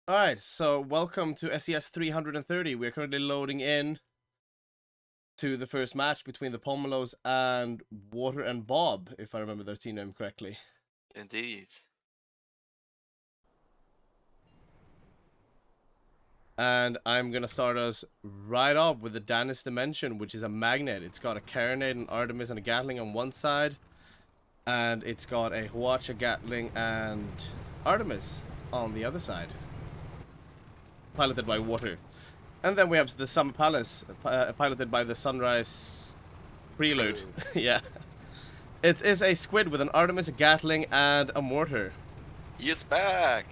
Alright, so welcome to SES 330. We're currently loading in to the first match between the Pomelos and Water and Bob, if I remember their team name correctly. Indeed. And I'm gonna start us right off with the Danis Dimension, which is a magnet. It's got a Carronade, an Artemis, and a Gatling on one side, and it's got a Huacha, Gatling, and Artemis on the other side, piloted by Water. And then we have the Summer Palace, piloted by the Sunrise Prelude. Yeah. It is a squid with an Artemis, a Gatling, and a mortar. He is back!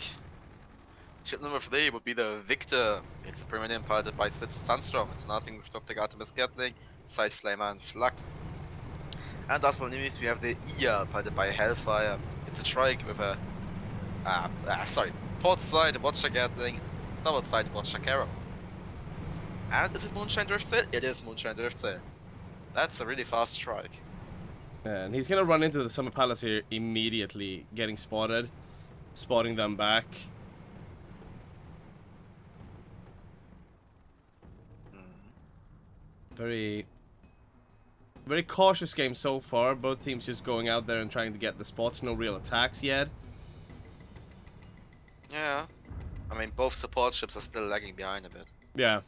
Ship number 3 would be the Victor. It's a permanent piloted by Sunstorm. It's nothing with Top Artemis Gatling, Side Flamer, and Flak. And as for enemies, we have the Ia piloted by Hellfire. It's a trike with a. Port side Watcher Gatling, starboard side Watcher Arrow. And is it Moonshine Drift Sail? It is Moonshine Drift Sail. That's a really fast strike. And he's gonna run into the Summer Palace here immediately, getting spotted, spotting them back. Very cautious game so far. Both teams just going out there and trying to get the spots. No real attacks yet. Yeah. I mean, both support ships are still lagging behind a bit. Yeah.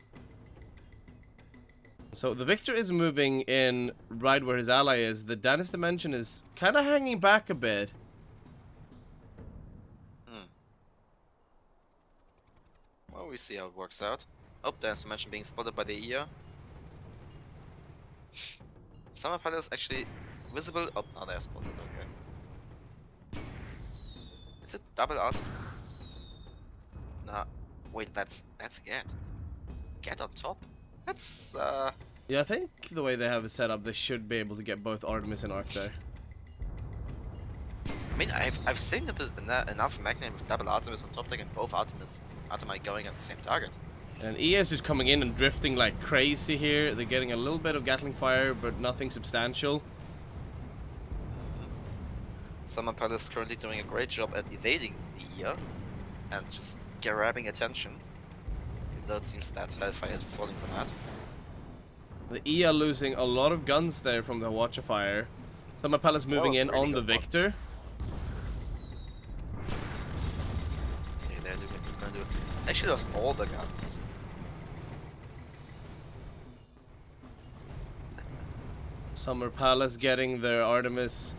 So the Victor is moving in right where his ally is. The Danis Dimension is kind of hanging back a bit. Well, we see how it works out. Oh, Danis Dimension being spotted by the Ia. Summer Palace actually visible. Oh, no, they're spotted. Okay. Is it double Artemis? Nah. Wait, that's a Gat. Gat on top? That's Yeah, I think the way they have it set up, they should be able to get both Artemis and Arc there. I mean, I've seen enough magnet with double Artemis on top deck and both Artemi going at the same target. And ES just coming in and drifting like crazy here. They're getting a little bit of Gatling fire, but nothing substantial. Summer Palace currently doing a great job at evading the Ia and just grabbing attention. Even though it seems that Hellfire is falling for that. The Ia losing a lot of guns there from the Watcher fire. Summer Palace moving in really on the Victor. Okay, they're gonna do. Actually, lost all the guns. Summer Palace getting their Artemis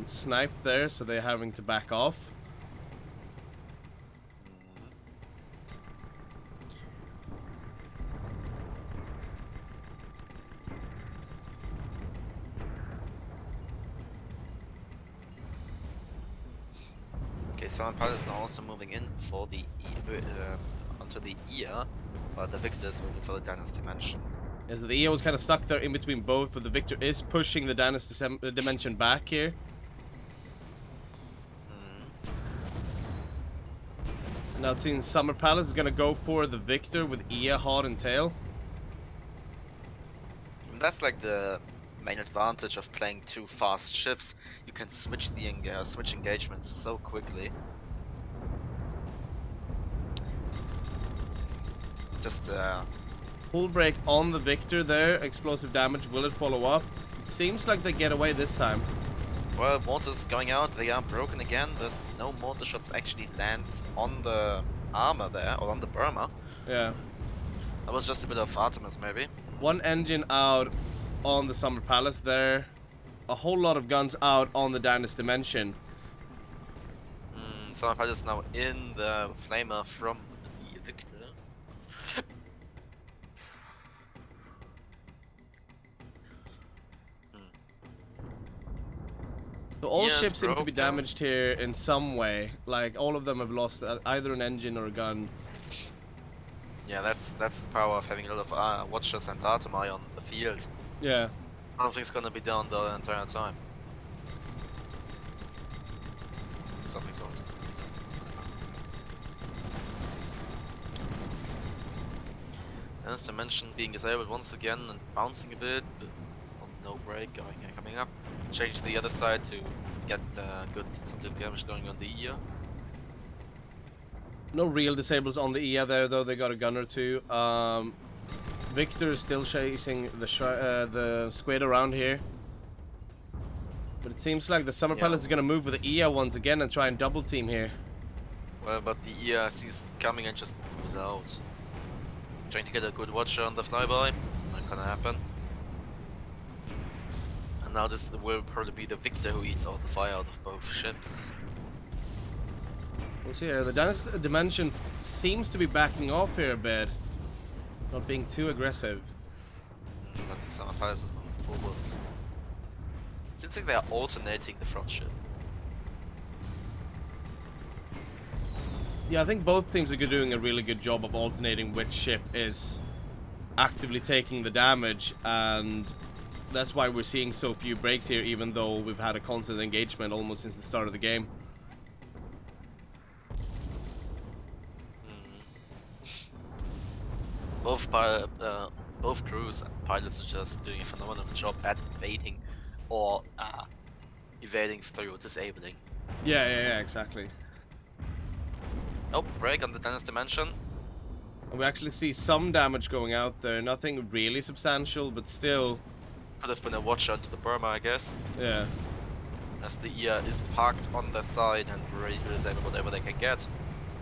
sniped there, so they're having to back off. Okay, Summer Palace is now also moving in for the onto the Ia, but the Victor is moving for the Danis Dimension. As the Ia was kind of stuck there in between both, but the Victor is pushing the Danis Dimension back here. Now it seems Summer Palace is gonna go for the Victor with Ia hot and tail. And that's like the main advantage of playing two fast ships. You can switch the switch engagements so quickly. Just Full break on the Victor there. Explosive damage. Will it follow up? Seems like they get away this time. well, mortars going out. They are broken again, but no mortar shots actually land on the armor there or on the Burma. Yeah. That was just a bit of Artemis, maybe. One engine out on the Summer Palace there. A whole lot of guns out on the Danis Dimension. Summer Palace is now in the flamer from the Victor. So all Yes, ships seem to be broken. damaged here in some way. Like all of them have lost either an engine or a gun. Yeah, that's the power of having a lot of Watchers and Artemi on the field. Yeah. Something's gonna be done the entire time. Something's also. Danis Dimension being disabled once again and bouncing a bit, but on no break, coming up. Change to the other side to get good some skirmish going on the Ia. No real disables on the EA there, though. They got a gun or two. Victor is still chasing the squid around here. But it seems like the Summer Palace is going to move with the EA once again and try and double team here. Well, but the EA sees coming and just moves out. Trying to get a good watcher on the flyby. Not gonna happen. And now this will probably be the Victor who eats all the fire out of both ships. We'll see here. The Dynasty Dimension seems to be backing off here a bit. Not being too aggressive. But the Summer Palace is moving forwards. Seems like they are alternating the front ship. Yeah, I think both teams are doing a really good job of alternating which ship is actively taking the damage, and that's why we're seeing so few breaks here, even though we've had a constant engagement almost since the start of the game. Both crews and pilots are just doing a phenomenal job at evading or evading through disabling. Yeah, exactly. Oh, break on the Dynasty Dimension. And we actually see some damage going out there. Nothing really substantial, but still. Could have been a watch onto the Burma, I guess. Yeah. As the EA is parked on their side and ready to disable whatever they can get.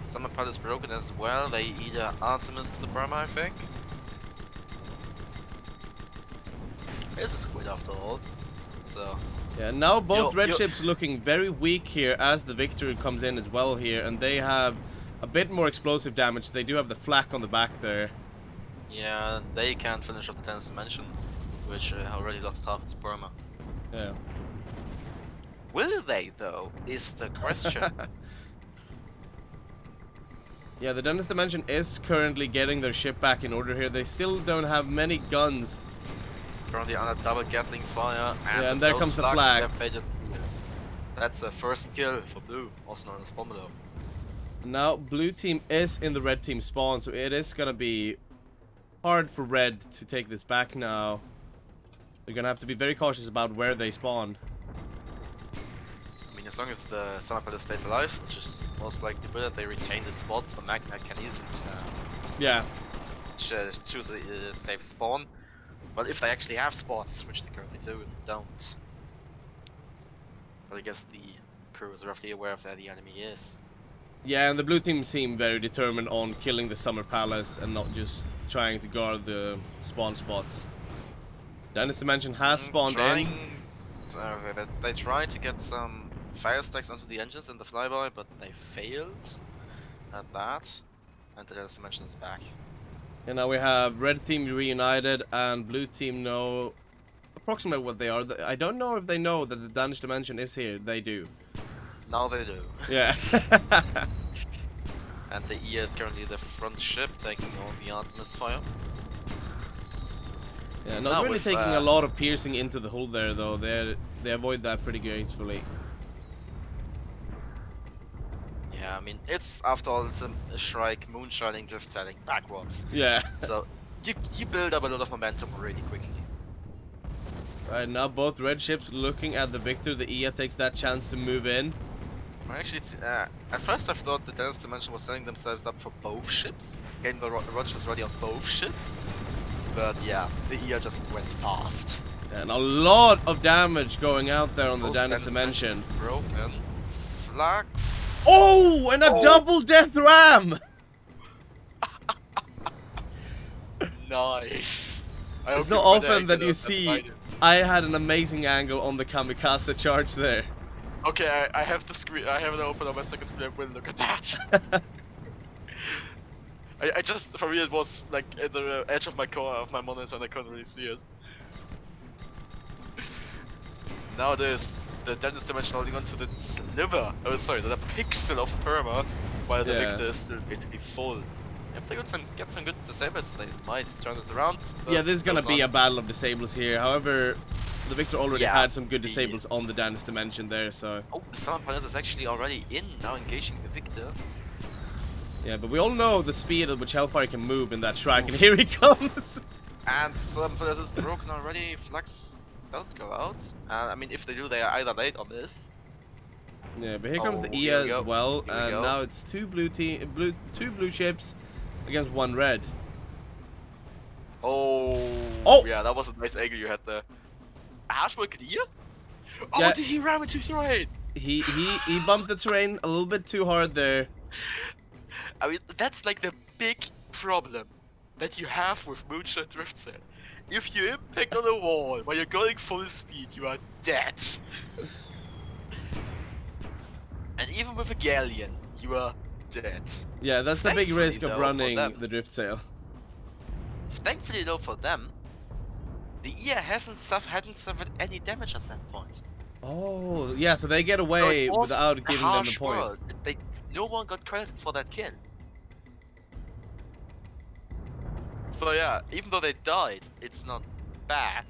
Summer Palace is broken as well. They either Artemis to the Burma, I think. It's a squid after all. So. Yeah, now both red ships looking very weak here as the Victor comes in as well here, and they have a bit more explosive damage. They do have the flak on the back there. Yeah, they can't finish off the Dynasty Dimension, which already lost half its Burma. Yeah. Will they, though, is the question. Yeah, the Dynasty Dimension is currently getting their ship back in order here. They still don't have many guns. Currently on a double Gatling fire, and there comes the flag. That's a first kill for blue, also known as Pomelo. Now blue team is in the red team spawn, so it is gonna be hard for red to take this back now. They're gonna have to be very cautious about where they spawn. I mean, as long as the Summer Palace stays alive, which is most likely good, they retain the spots, the Magnet can easily choose a safe spawn. But if they actually have spots, which they currently don't. But I guess the crew is roughly aware of where the enemy is. Yeah, and the blue team seem very determined on killing the Summer Palace and not just trying to guard the spawn spots. Dynasty Dimension has spawned in. They tried to get some fire stacks onto the engines in the flyby, but they failed at that. And the Dynasty Dimension is back. And now we have red team reunited and blue team know approximately what they are. I don't know if they know that the Danish Dimension is here. They do. Now they do. Yeah. And the EA is currently the front ship taking on the Artemis fire. Yeah, not really taking a lot of piercing into the hull there though. They avoid that pretty gracefully. Yeah, I mean, it's, after all, it's a Shrike moonshining drift sailing backwards. Yeah. So, you build up a lot of momentum really quickly. Right, now both red ships looking at the Victor. The EA takes that chance to move in. Well, actually, at first I thought the Dynasty Dimension was setting themselves up for both ships, getting the Rogers ready on both ships. But yeah, the EA just went fast. And a lot of damage going out there on the Dynasty Dimension. Broken. Flags. Oh, and a double death ram! Nice. It's not often that you see. I had an amazing angle on the kamikaze charge there. Okay, I have the screen. I have it open on my second screen. I will look at that. I just, for me, it was like at the edge of my corner of my monitor, and I couldn't really see it. Now there's the Dynasty Dimension holding on to the sliver. Oh, sorry, the pixel of perma, while the Victor is still basically full. If they get some good disables, they might turn this around. Yeah, this is gonna be a battle of disables here. However, the Victor already had some good disables on the Dynasty Dimension there, so. Oh, the Summer Palace is actually already in, now engaging the Victor. Yeah, but we all know the speed at which Hellfire can move in that Shrike, and here he comes! And Summer Palace is broken already, Flux don't go out. I mean, if they do, they are either late on this. Yeah, but here comes the Oh, here we EA as go. well, Here we and go. now it's two blue ships against one red. Oh, Oh, yeah, that was a nice angle you had there. Hashball clear? Oh, yeah, did he ram into terrain? he bumped the terrain a little bit too hard there. I mean, that's like the big problem that you have with Moonshot Drift Set. If you impact on a wall while you're going full speed, you are dead. And even with a galleon, you are dead. Yeah, that's the big Thankfully, risk of though, for running them, the drift sail. the EA hadn't suffered any damage at that point. Oh, yeah, so they get So it away was without a giving them a harsh point. world. No one got credited for that kill. So yeah, even though they died, it's not bad.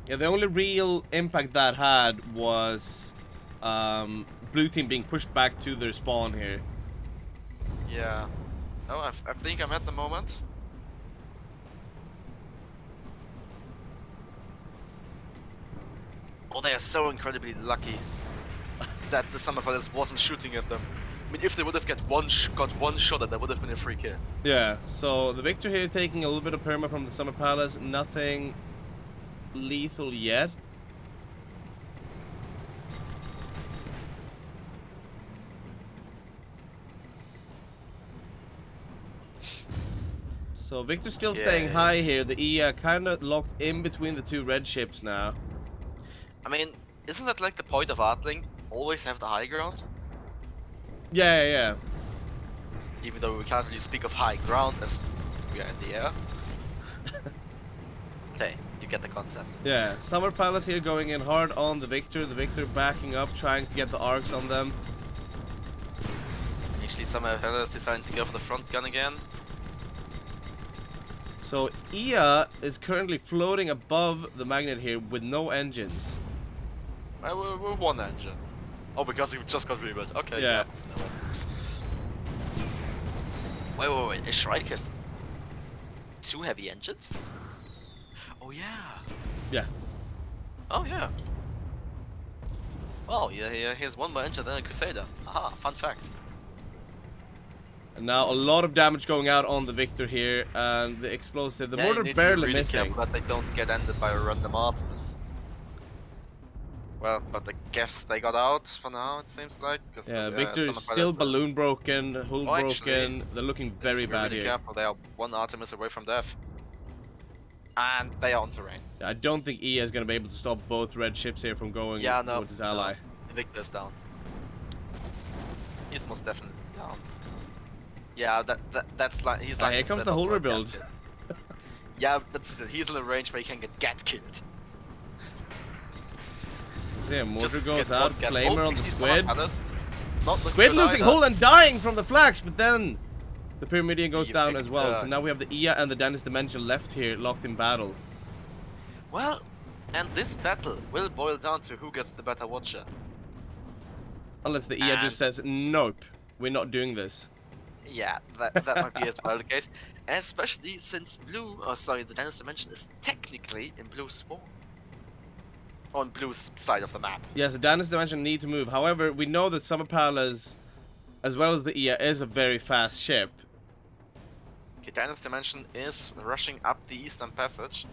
Yeah, the only real impact that had was blue team being pushed back to their spawn here. Yeah. Oh, I think I'm at the moment. Oh, they are so incredibly lucky that the Summer Palace wasn't shooting at them. I mean, if they would have got one shot, that would have been a free kill. Yeah, so the Victor here taking a little bit of perma from the Summer Palace, nothing lethal yet. So Victor's still staying Okay. high here. The E kind of locked in between the two red ships now. I mean, isn't that like the point of Artling? Always have the high ground? Yeah, yeah, yeah. Even though we can't really speak of high ground as we are in the air. Okay, you get the concept. Yeah, Summer Palace here going in hard on the Victor. The Victor backing up, trying to get the arcs on them. Actually, Summer Palace deciding to go for the front gun again. So Ia is currently floating above the magnet here with no engines. We're one engine. Oh, because he just got rebuilt. Okay, Yeah. No wait. A Shrike has 2 heavy engines? Oh, yeah. Yeah. Oh, yeah. Oh, yeah, he has 1 more engine than a Crusader. Aha, fun fact. And now a lot of damage going out on the Victor here, and the explosive, the Yeah, you mortar need to be barely really missing. careful that they don't get ended by a random Artemis. Well, but I guess they got out for now, it seems like. Because Yeah, the, Victor is Summer still Palace balloon broken, hull Oh, actually, broken. They're looking they need very to be bad really here. careful. They are 1 Artemis away from death. And they are on terrain. I don't think E is going to be able to stop both red ships here from going towards his ally. Victor's down. He's most definitely down. Yeah, that's like he's like. Here comes the whole rebuild. Yeah, but still, he's in a range where he can get killed. So yeah, mortar Just goes get out, one, get flamer both on the these squid. Summer Not Squid losing either. hull and dying from the flags, but then the Pyramidian goes The down as well. Victor. So now we have the Ia and the Dennis Dimension left here, locked in battle. Well, and this battle will boil down to who gets the better watcher. Unless the Ia just says, nope, we're not doing this. Yeah, that might be as well the case. Especially since the Dennis Dimension is technically in blue spawn. On blue's side of the map. Yeah, so Dennis Dimension need to move. However, we know that Summer Palace, as well as the Ia, is a very fast ship. Okay, Dennis Dimension is rushing up the Eastern Passage.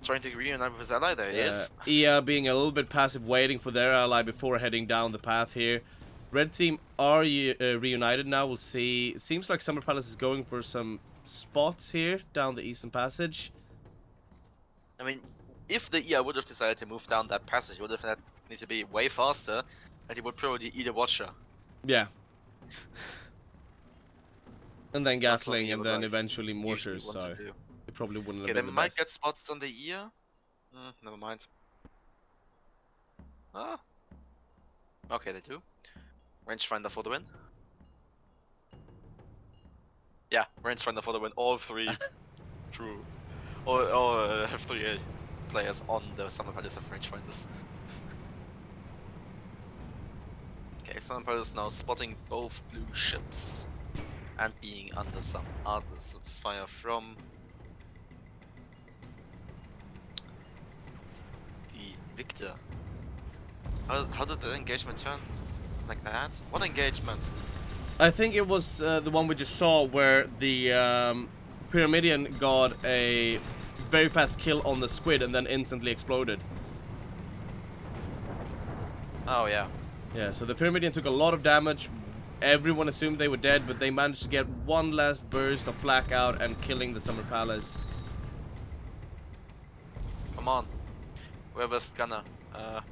Trying to reunite with his ally, there he is. Ia being a little bit passive, waiting for their ally before heading down the path here. Red team are reunited now, we'll see. Seems like Summer Palace is going for some spots here down the Eastern Passage. I mean, if the EA would have decided to move down that passage, it would have need to be way faster, and he would probably eat a watcher. Yeah. And then That's something Gatling, you and would then like eventually usually Mortars, want to so do. it probably wouldn't Okay, have they been the might best. get spots on the EA. Never mind. Ah. Okay, they do. Rangefinder for the win. Yeah, rangefinder for the win. All 3 true. All have 3 players on the Summer Palace have rangefinders. Okay, Summer Palace now spotting both blue ships and being under some Artemis fire from the Victor. How did the engagement turn like that? What engagement? I think it was the one we just saw where the Pyramidion got a very fast kill on the squid and then instantly exploded. Oh yeah. Yeah, so the Pyramidion took a lot of damage. Everyone assumed they were dead, but they managed to get one last burst of flak out and killing the Summer Palace. Come on. Whoever's gonna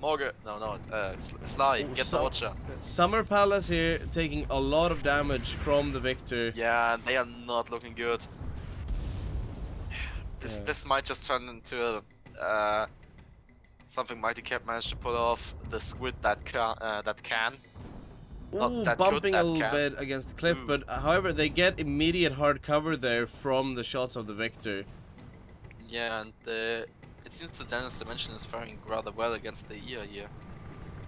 Morgan. No, Sly, Ooh, get the Watcher. Summer Palace here taking a lot of damage from the Victor. Yeah, they are not looking good. Yeah. This might just turn into a something Mighty Cap managed to pull off. The squid that can. Not Ooh, that bumping good, a that little can. bit against the cliff, Ooh. but however, they get immediate hard cover there from the shots of the Victor. Yeah, and it seems the Dennis Dimension is faring rather well against the EA here.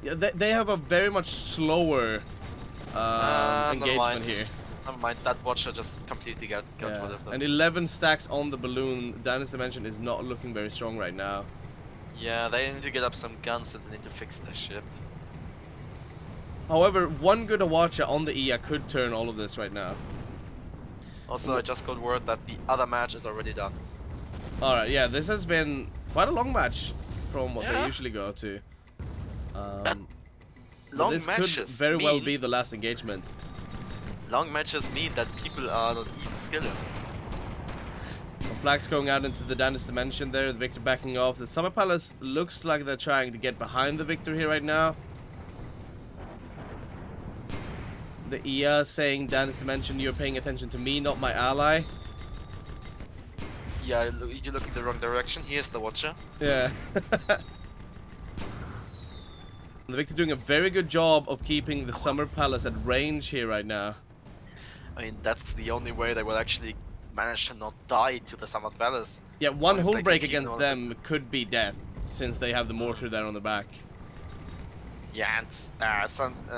Yeah, they have a very much slower Never engagement mind. here. Never mind, that Watcher just completely got rid Yeah. of them. And 11 stacks on the balloon. Dennis Dimension is not looking very strong right now. Yeah, they need to get up some guns and they need to fix their ship. However, one good Awacha on the EA could turn all of this right now. Also, I just got word that the other match is already done. Alright, yeah, this has been quite a long match from what they Yeah. usually go to. But Long this matches could very well mean- be the last engagement. Long matches mean that people are not even skilled. Some flags going out into the Dennis Dimension there, the Victor backing off. The Summer Palace looks like they're trying to get behind the Victor here right now. The EA saying, Dennis Dimension, you're paying attention to me, not my ally. Yeah, you look in the wrong direction. Here's the Watcher. Yeah. The Victor doing a very good job of keeping the Summer Palace at range here right now. I mean, that's the only way they will actually manage to not die to the Summer Palace. Yeah, As one long as hull they can break keep against them could be death, since they have the mortar there on the back. Yeah, and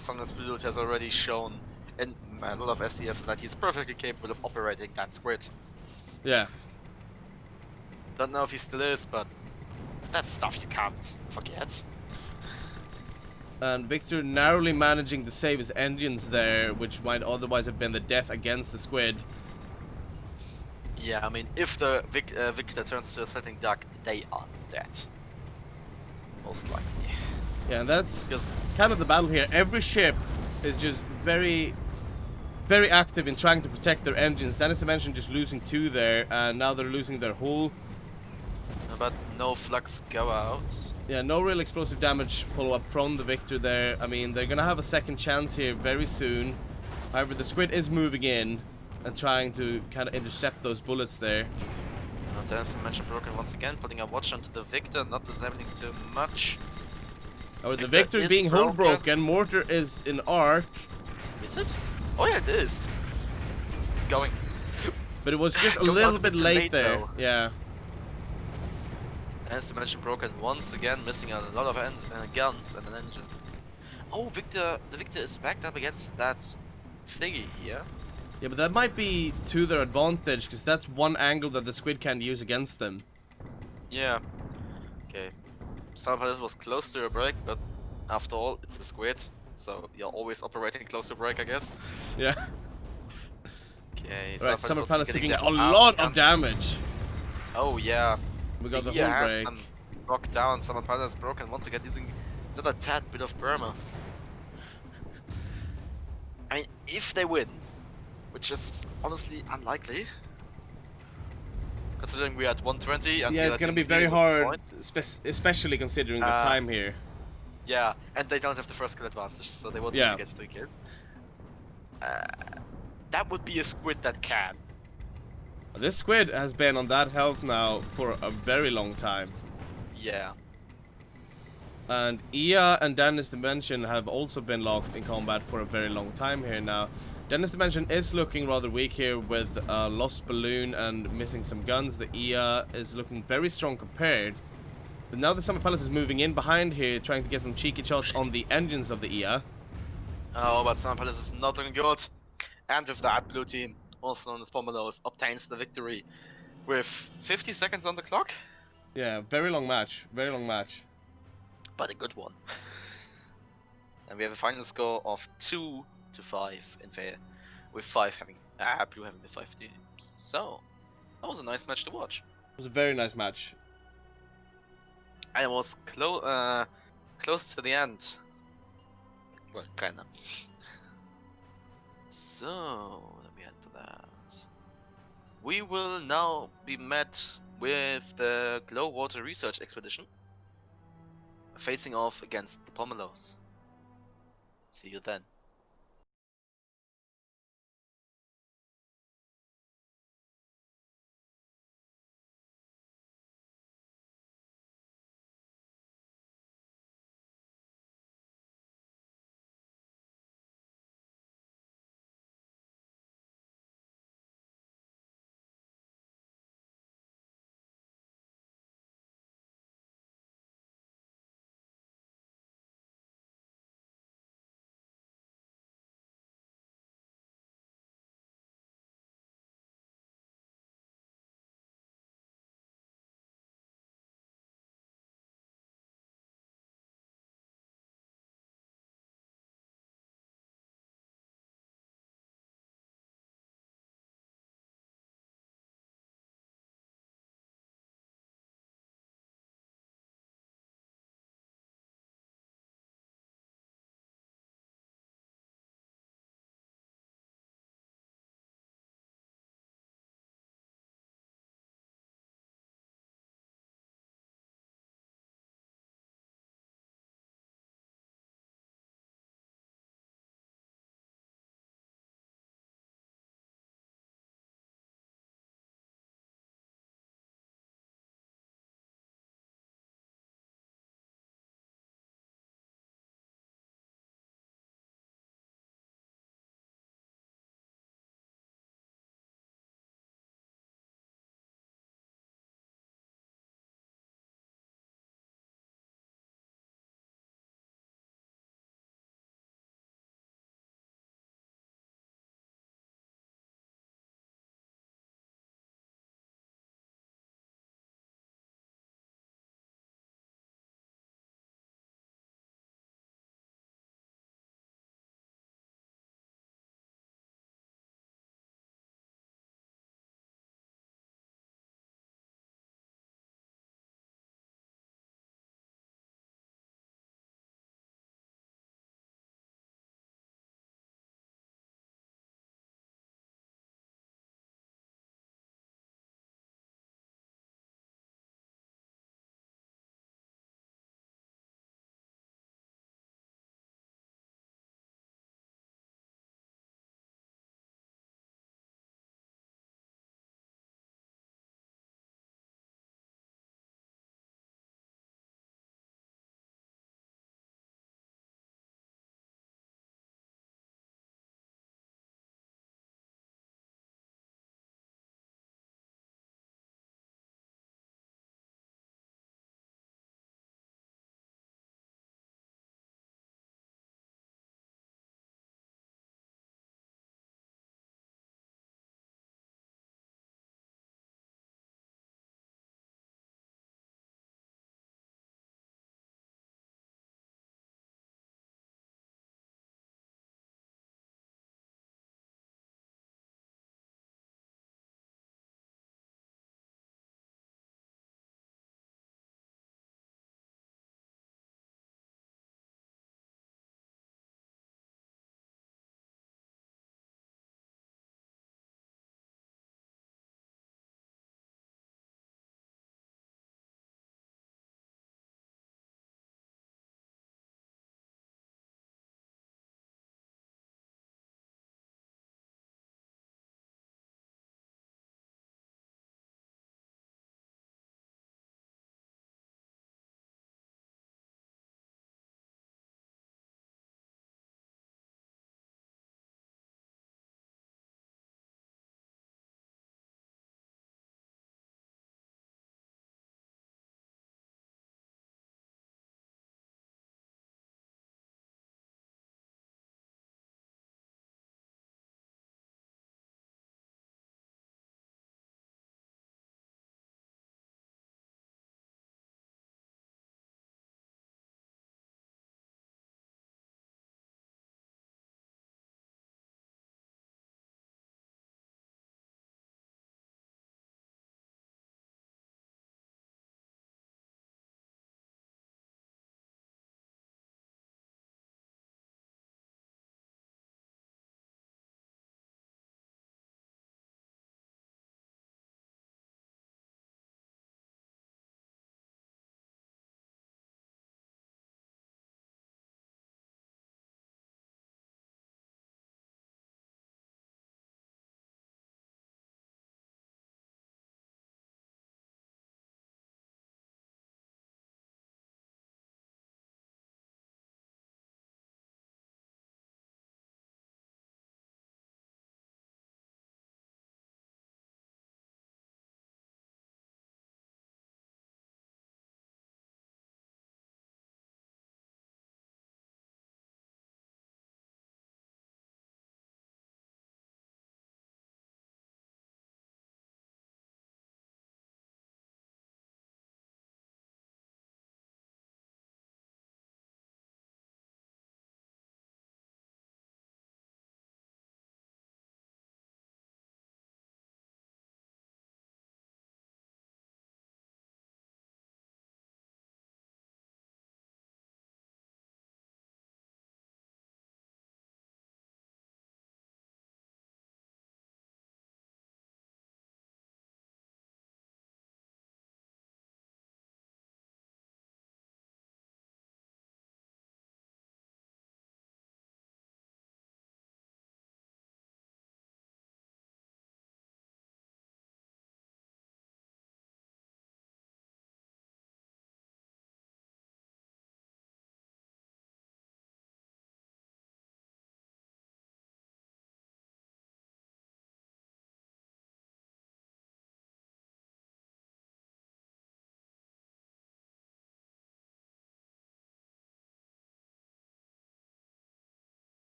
Sunless Pilot has already shown in a lot of SCS that he's perfectly capable of operating that squid. Yeah. Don't know if he still is, but that's stuff you can't forget. And Victor narrowly managing to save his engines there, which might otherwise have been the death against the squid. Yeah, I mean, if the Victor turns to a setting duck, they are dead. Most likely. Yeah, and that's Because kind of the battle here. Every ship is just very, very active in trying to protect their engines. Dennis mentioned just losing 2 there, and now they're losing their hull. but no flux go out. Yeah, no real explosive damage follow-up from the Victor there. I mean, they're gonna have a second chance here very soon. However, the squid is moving in and trying to kind of intercept those bullets there. Dennis mentioned broken once again, putting a watch onto the Victor, not disabling too much. Oh, the Victor Victor is being hull broken. broken, mortar is in arc, Is it? Oh yeah, it is. Going. but it was just a Going little out bit a bit late late, there. though. Yeah. As dimension broken once again, missing a lot of guns and an engine. Oh, the Victor is backed up against that thingy here. Yeah, but that might be to their advantage, because that's one angle that the squid can use against them. Yeah. Okay. Some of was close to a break, but after all, it's a squid, so you're always operating close to break, I guess. Yeah. Okay. Right, Summer Palace taking a out lot gun. of damage. Oh yeah. We got the EA hull has break. them knocked down. Summer Palace broken once again using another tad bit of Burma. I mean, if they win, which is honestly unlikely, considering we're at 120 and Yeah, we're it's at gonna be Team very Lead with one hard, point. especially considering the time here. Yeah, and they don't have the first kill advantage, so they won't Yeah. need to get 3 kills. That would be a squid that can. This squid has been on that health now for a very long time. Yeah. And Ia and Dennis Dimension have also been locked in combat for a very long time here now. Dennis Dimension is looking rather weak here with a lost balloon and missing some guns. The Ia is looking very strong compared. But now the Summer Palace is moving in behind here, trying to get some cheeky shots on the engines of the Ia. Oh, but Summer Palace is not looking good. And with that, blue team, also known as Pomelos, obtains the victory with 50 seconds on the clock, Yeah, very long match. Very long match. but a good one. And we have a final score of 2-5 in favor, with blue having the 5 teams. So that was a nice match to watch. It was a very nice match. And it was close to the end. Well, kinda. So let me enter that. We will now be met with the Glow Water Research Expedition, facing off against the Pomelos. See you then.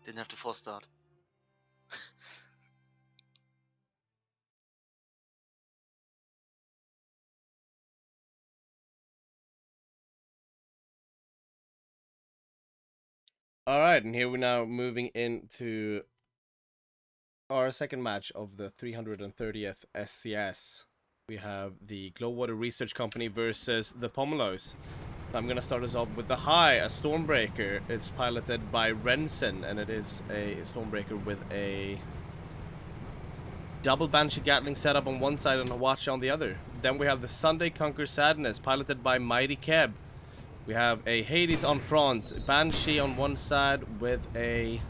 Didn't have to force start. All right, and here we're now moving into our second match of the 330th SCS. We have the Glowwater Research Company versus the Pomelos. I'm gonna start us off with the High, a Stormbreaker. It's piloted by Rensen, and it is a Stormbreaker with a double Banshee Gatling setup on one side and a Watch on the other. Then we have the Sunday Conquer Sadness, piloted by Mighty Keb. We have a Hades on front, Banshee on one side with a...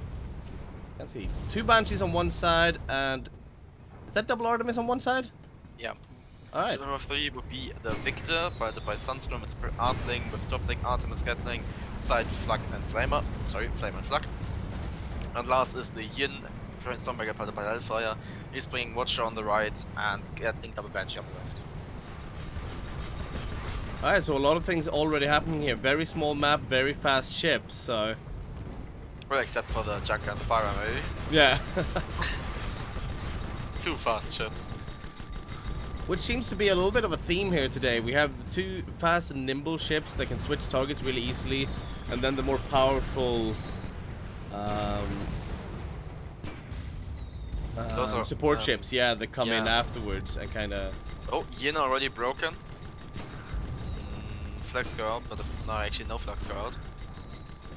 Let's see, 2 Banshees on one side, and... Is that double Artemis on one side? Yeah. Alright. Ship number 3 would be the Victor, piloted by Sunstorm. It's per Artling with top deck Artemis Gatling, side Flak and Flamer. Sorry, Flamer and Flak. And last is the Yin, Stormbreaker piloted by Hellfire. He's bringing Watcher on the right and Gatling double Banshee on the left. Alright, so a lot of things already happening here. Very small map, very fast ships, so... Well, except for the Junker and the Fire, maybe. Yeah. 2 fast ships. Which seems to be a little bit of a theme here today. We have the 2 fast and nimble ships that can switch targets really easily, and then the more powerful support ships, yeah, that come in afterwards and kind of... Oh, Yin already broken. Flags go out, but no, actually no flags go out.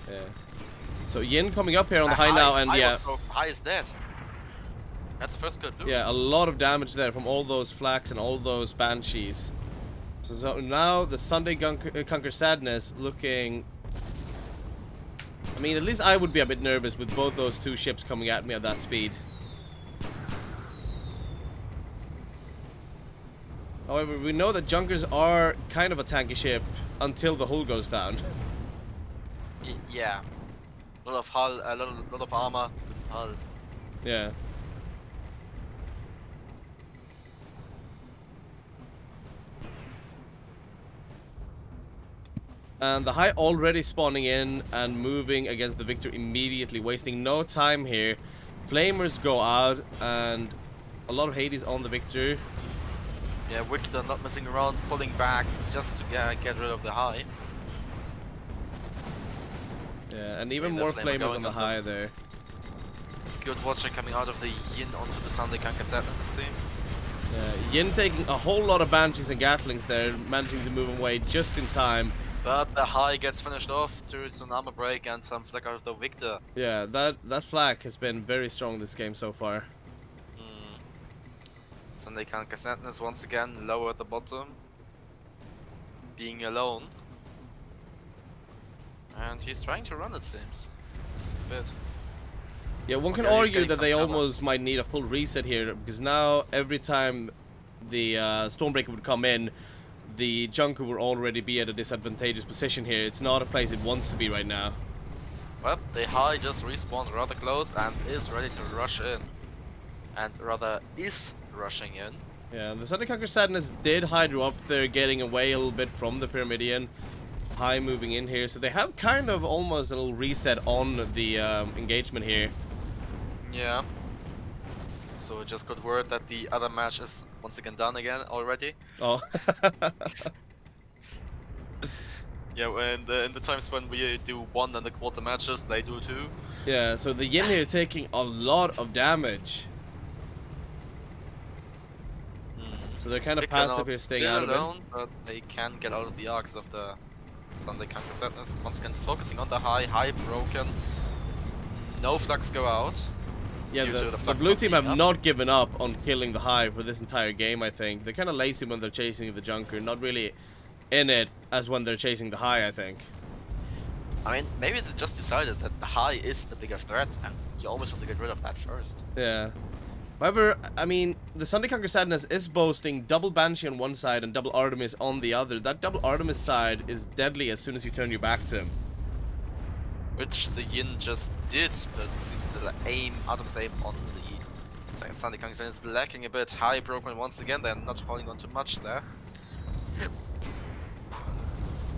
Yeah. So Yin coming up here on the high now, and yeah. High is dead. That's the first good loot. Yeah, a lot of damage there from all those flags and all those banshees. So now the Sunday Conquer Sadness looking... I mean, at least I would be a bit nervous with both those 2 ships coming at me at that speed. However, we know that Junkers are kind of a tanky ship until the hull goes down. Yeah. A lot of hull, a lot of armor, hull. Yeah. And the High already spawning in and moving against the Victor immediately, wasting no time here. Flamers go out and a lot of Hades on the Victor. Yeah, Victor not messing around, pulling back just to get rid of the High. Yeah, and even more Flamers on the High there. Good Watcher coming out of the Yin onto the Sunday Conquer Sadness, it seems. Yeah, Yin taking a whole lot of Banshees and Gatlings there, managing to move away just in time. But the High gets finished off through an armor break and some flag out of the Victor. Yeah, that flag has been very strong this game so far. Sunday Conquer Sadness once again low at the bottom, being alone. And he's trying to run, it seems. A bit. Yeah, one can argue that they almost might need a full reset here, because now every time the Stormbreaker would come in, the Junker will already be at a disadvantageous position here. It's not a place it wants to be right now. Well, the High just respawned rather close and is ready to rush in. And rather is rushing in. Yeah, the Sunday Conquer Sadness did Hydro up there, getting away a little bit from the Pyramidian. High moving in here, so they have kind of almost a little reset on the engagement here. Yeah. So we just got word that the other match is once again done again already. Oh. Yeah, in the times when we do 1 1/4 matches, they do 2. Yeah, so the Yin here taking a lot of damage. So they're kind of passive here, staying out of it. But they can get out of the arcs of the Sunday Conquer Sadness. Once again, focusing on the High broken. No flags go out. Yeah, the blue team have not given up on killing the High for this entire game, I think. They're kind of lazy when they're chasing the Junker, not really in it as when they're chasing the High, I think. I mean, maybe they just decided that the High is the bigger threat, and you always want to get rid of that first. Yeah. However, I mean, the Sunday Conquer Sadness is boasting double Banshee on one side and double Artemis on the other. That double Artemis side is deadly as soon as you turn your back to him. Which the Yin just did, but it seems the Artemis aim on the Sunday Conquer Sadness is lacking a bit. High broken once again, they're not holding on to much there.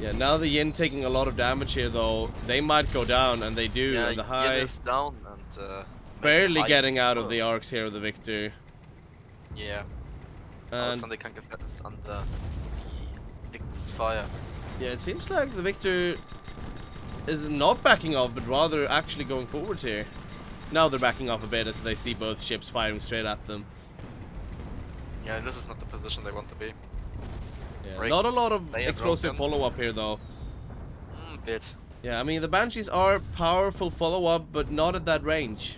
Yeah, now the Yin taking a lot of damage here, though. They might go down, and they do. Yeah, And the Yin High is down, and maybe the barely High getting even out of more. the arcs here of the Victor. Yeah, now And Sunday Kangaset is under the Victor's fire. yeah, it seems like the Victor is not backing off, but rather actually going forwards here. Now they're backing off a bit as they see both ships firing straight at them. Yeah, this is not the position they want to be. Yeah, Break, not a lot of they are explosive broken. follow-up here, though. Bit. Yeah, I mean, the Banshees are powerful follow-up, but not at that range.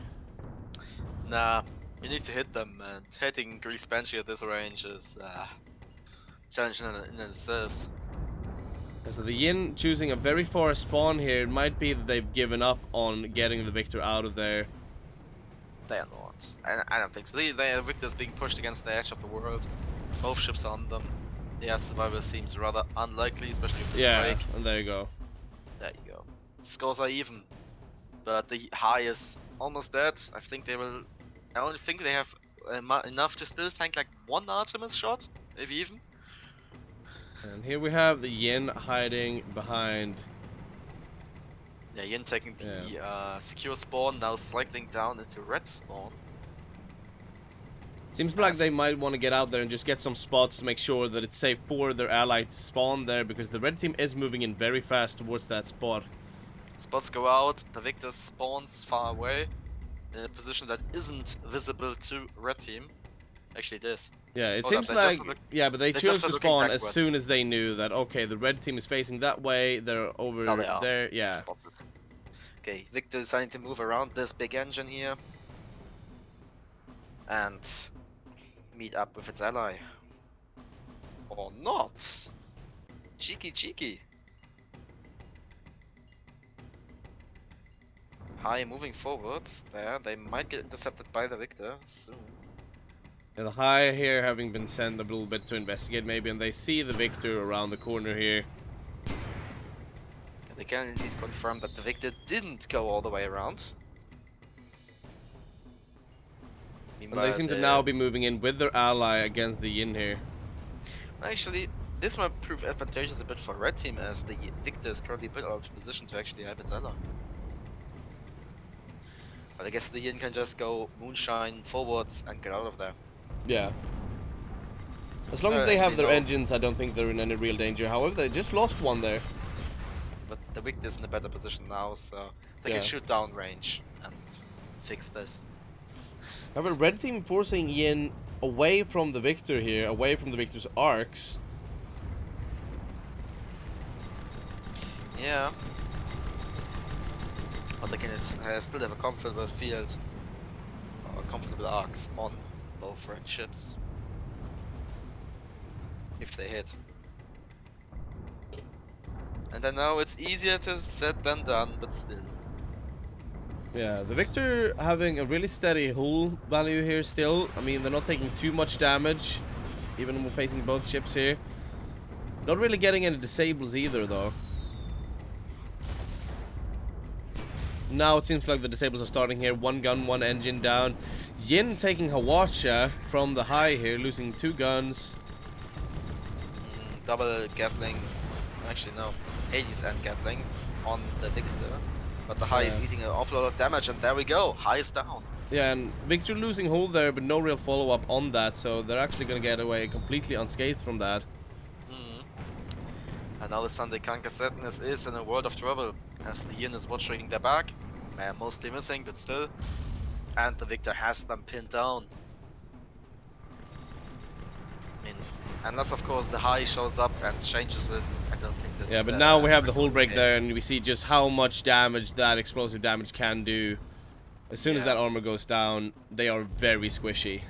Nah, you need to hit them, and hitting Grease Banshee at this range is challenging in itself. So the Yin choosing a very far spawn here. It might be that they've given up on getting the Victor out of there. They are not. I don't think so. They are victors being pushed against the edge of the world. Both ships are on them. The survival seems rather unlikely, especially with this Yeah, break. and there you go. There you go. Scores are even, but the High is almost dead. I think they will. I only think they have enough to still tank like one Artemis shot, if even. And here we have the Yin hiding behind. Yeah, Yin taking the Yeah. secure spawn, now cycling down into red spawn. Seems like they might want to get out there and just get some spots to make sure that it's safe for their ally to spawn there, because the red team is moving in very fast towards that spot. Spots go out, the Victor spawns far away, in a position that isn't visible to red team. Actually it is. Yeah, it Hold up, seems like, yeah, but they they chose just are to looking spawn as backwards. soon as they knew that, okay, the red team is facing that way, they're over Now they are. there, yeah. Spotted. Okay, Victor deciding to move around this big engine here. And meet up with its ally. Or not. Cheeky cheeky. High moving forwards there. They might get intercepted by the Victor soon. And the High here having been sent a little bit to investigate maybe, and they see the Victor around the corner here. And they can indeed confirm that the Victor didn't go all the way around. And they Meanwhile, seem to now be moving in with their ally against the Yin here. actually, this might prove advantageous a bit for red team, as the Victor is currently a bit out of position to actually help its ally. But I guess the Yin can just go moonshine forwards and get out of there. Yeah. As long as they have Actually, their no. engines, I don't think they're in any real danger. However, they just lost one there. But the Victor is in a better position now, so they Yeah. can shoot down range and fix this. However, red team forcing Yin away from the Victor here, away from the Victor's arcs. Yeah. But they can still have a comfortable field, or comfortable arcs on both red ships. If they hit. And I know it's easier to said than done, but still. Yeah, the Victor having a really steady hull value here still. I mean, they're not taking too much damage, even when we're facing both ships here. Not really getting any disables either, though. Now it seems like the disables are starting here. One gun, one engine down. Yin taking Hawacha from the High here, losing 2 guns. Double Gatling, actually no, Hades and Gatling on the Victor. But the High is eating an awful lot of damage, and there we go, High is down. Yeah, and Victor losing hold there, but no real follow-up on that, so they're actually going to get away completely unscathed from that. And now the Sunday Kanka Sadness is in a world of trouble, as the Yin is watching their back, mostly missing, but still. And the Victor has them pinned down. I mean, unless of course the High shows up and changes it, I don't think that's... Yeah, but now we have the hull break there, and we see just how much damage that explosive damage can do. As soon as that armor goes down, they are very squishy.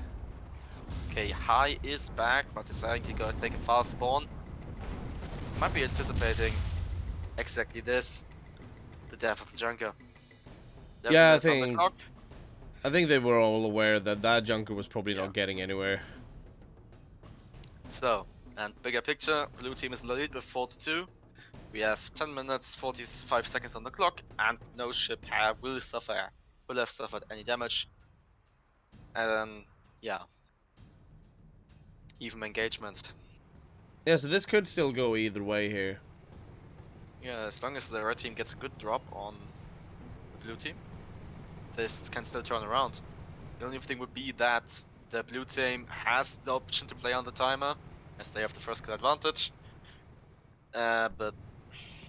Okay, High is back, but deciding to go take a fast spawn. Might be anticipating exactly this. The death of the Junker. Yeah, I think they were all aware that that Junker was probably not getting anywhere. So, and bigger picture, blue team is in the lead with 4-2. We have 10 minutes, 45 seconds on the clock, and no ship will have suffered any damage. And yeah, even engagement. Yeah, so this could still go either way here. Yeah, as long as the red team gets a good drop on the blue team, this can still turn around. The only thing would be that the blue team has the option to play on the timer, as they have the first kill advantage. But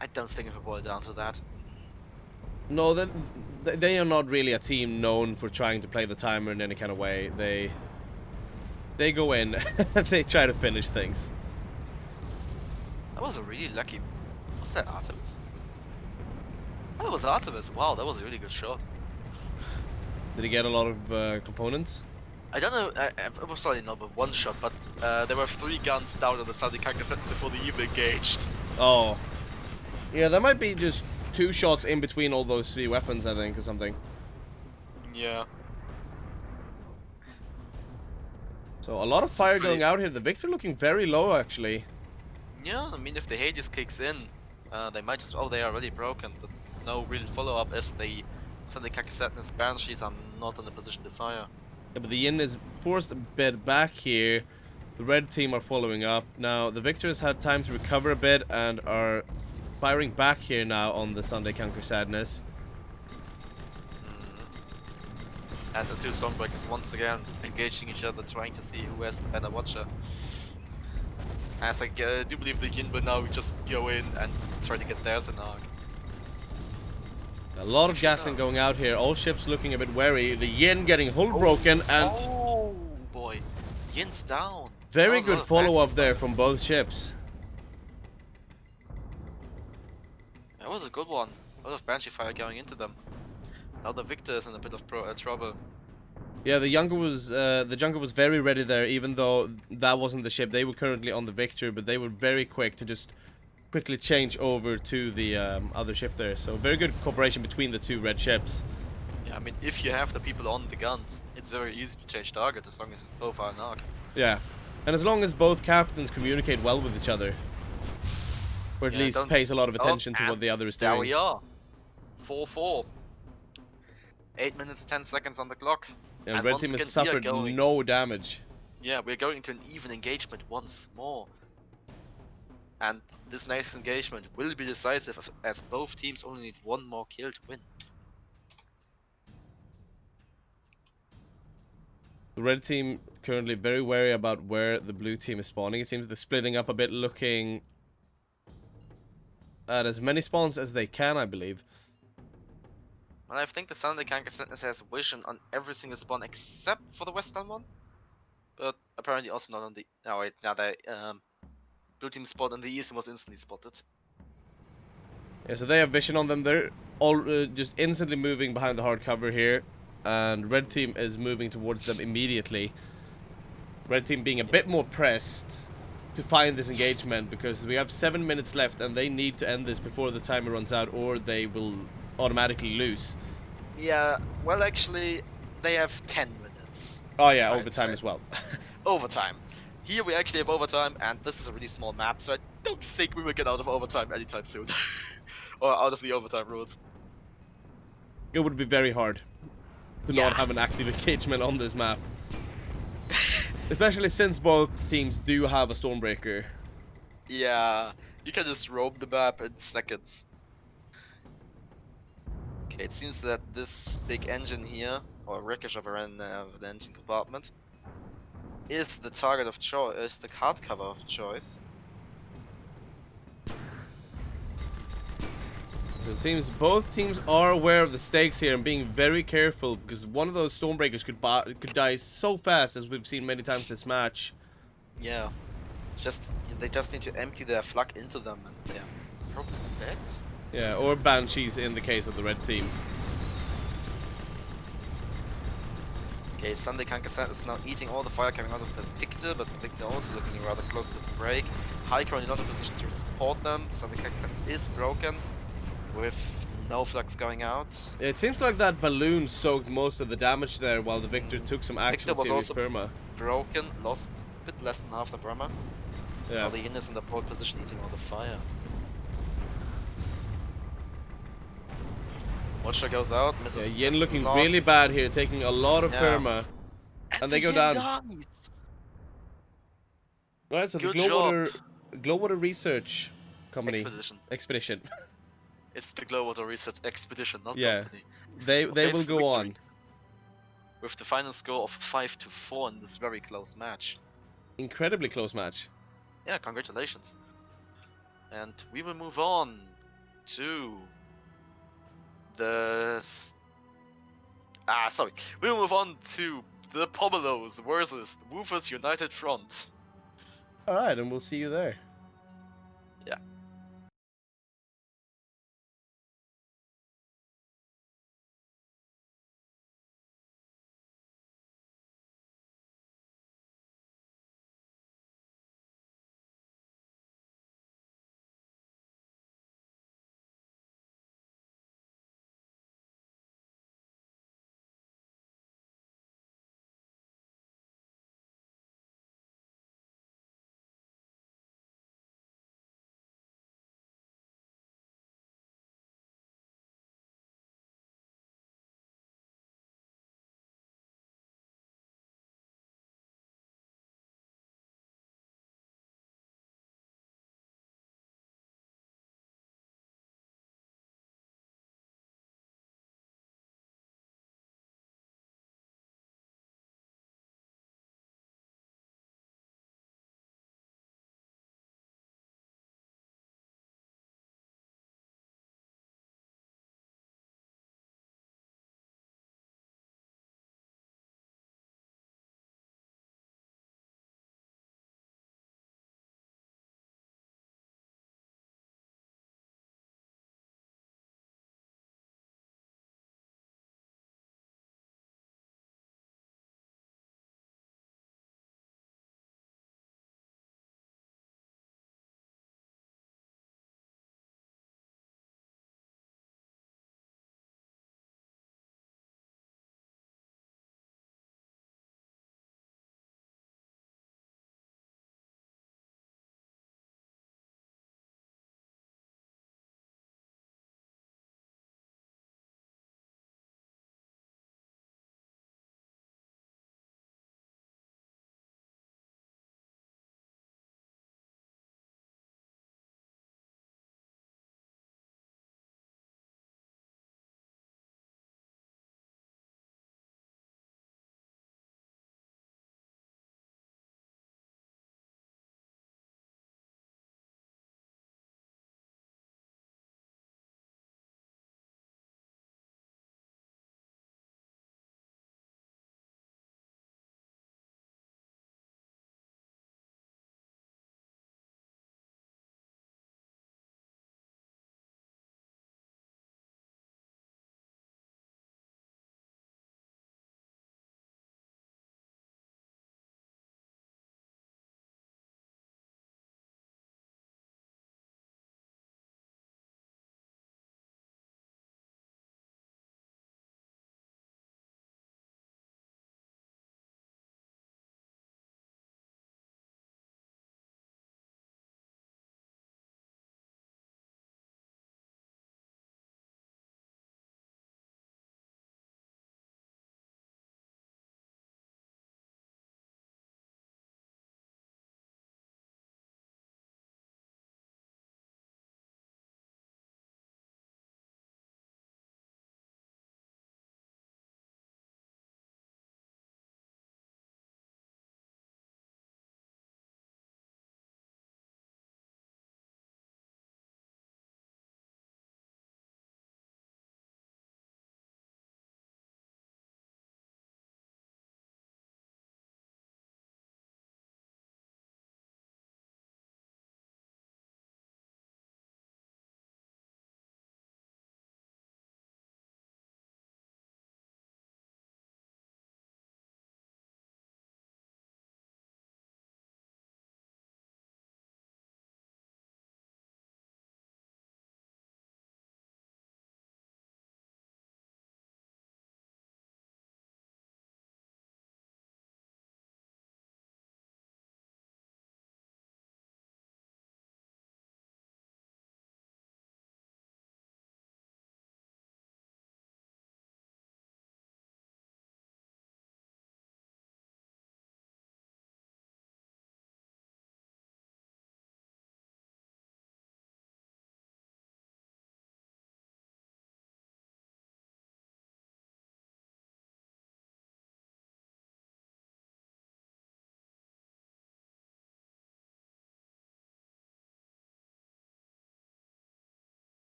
I don't think it will boil down to that. No, they are not really a team known for trying to play the timer in any kind of way. They go in, they try to finish things. That was a really lucky. Was that Artemis? Oh, that was Artemis. Wow, that was a really good shot. Did he get a lot of components? I don't know. It was probably not but one shot, but there were 3 guns down on the Sunday Kangaset before they even engaged. Oh. Yeah, there might be just 2 shots in between all those 3 weapons, I think, or something. Yeah. So a lot of fire going out here. The Victor looking very low, actually. Yeah, I mean, if the Hades kicks in, they might just. Oh, they are already broken, but no real follow up as the Sunday Kangaset and Banshees are not in a position to fire. Yeah, but the Yin is forced a bit back here. The red team are following up. Now, the Victors had time to recover a bit and are firing back here now on the Sunday Conquer Sadness. And the 2 Stormbreakers once again engaging each other, trying to see who has the better watcher. As I do believe the Yin will now just go in and try to get theirs in arc. A lot of Gatling going out here. All ships looking a bit wary. The Yin getting hull broken and... Oh boy, Yin's down. Very good follow-up there from both ships. That was a good one. A lot of Banshee fire going into them. Now the Victor is in a bit of trouble. Yeah, the Junker was very ready there, even though that wasn't the ship. They were currently on the Victor, but they were very quick to just quickly change over to the other ship there. So very good cooperation between the 2 red ships. Yeah, I mean, if you have the people on the guns, it's very easy to change target as long as both are in arc. Yeah, and as long as both captains communicate well with each other, or at least pays a lot of attention to what the other is doing. There we are. 4-4. 8 minutes 10 seconds on the clock. And red team has suffered no damage. Yeah, we're going into an even engagement once more. And this next engagement will be decisive as both teams only need 1 more kill to win. The red team currently very wary about where the blue team is spawning. It seems they're splitting up a bit, looking at as many spawns as they can, I believe. Well, I think the Sunday Kangaset has vision on every single spawn except for the western one. But apparently also not on the... Oh wait, now the blue team spot on the east was instantly spotted. Yeah, so they have vision on them. They're all just instantly moving behind the hard cover here. And red team is moving towards them immediately. Red team being a bit more pressed to find this engagement because we have 7 minutes left and they need to end this before the timer runs out or they will automatically lose. Yeah, well actually they have 10 minutes. Oh yeah, overtime as well. Overtime. Here we actually have overtime and this is a really small map, so I don't think we will get out of overtime anytime soon. Or out of the overtime rules. It would be very hard to not have an active engagement on this map. Especially since both teams do have a Stormbreaker. Yeah, you can just roam the map in seconds. Okay, it seems that this big engine here, or wreckage of the engine compartment, is the target of choice, is the card cover of choice. It seems both teams are aware of the stakes here and being very careful because one of those Stormbreakers could die so fast, as we've seen many times this match. Yeah, they just need to empty their flak into them and they're probably dead. Yeah, or Banshees in the case of the red team. Okay, Sunday Kangaset is now eating all the fire coming out of the Victor, but the Victor also looking rather close to the break. Highcrown not in a position to support them. Sunday Kangaset is broken with no flux going out. It seems like that balloon soaked most of the damage there while the Victor took some actual serious perma. Broken, lost a bit less than half the perma. Yeah. While the Yin is in the pole position eating all the fire. Watcher goes out, misses. Yeah, Yin looking really bad here, taking a lot of perma. And they go down. Alright, so the Glowwater Research company Expedition. expedition. It's the Glow Water Reset Expedition, not Yeah. company. They Obtains will the go victory on. with the final score of 5-4 in this very close match. Incredibly close match. Yeah, congratulations. And we will move on to the we will move on to the Pomelos versus Woofers United Front. All right, and we'll see you there. Yeah.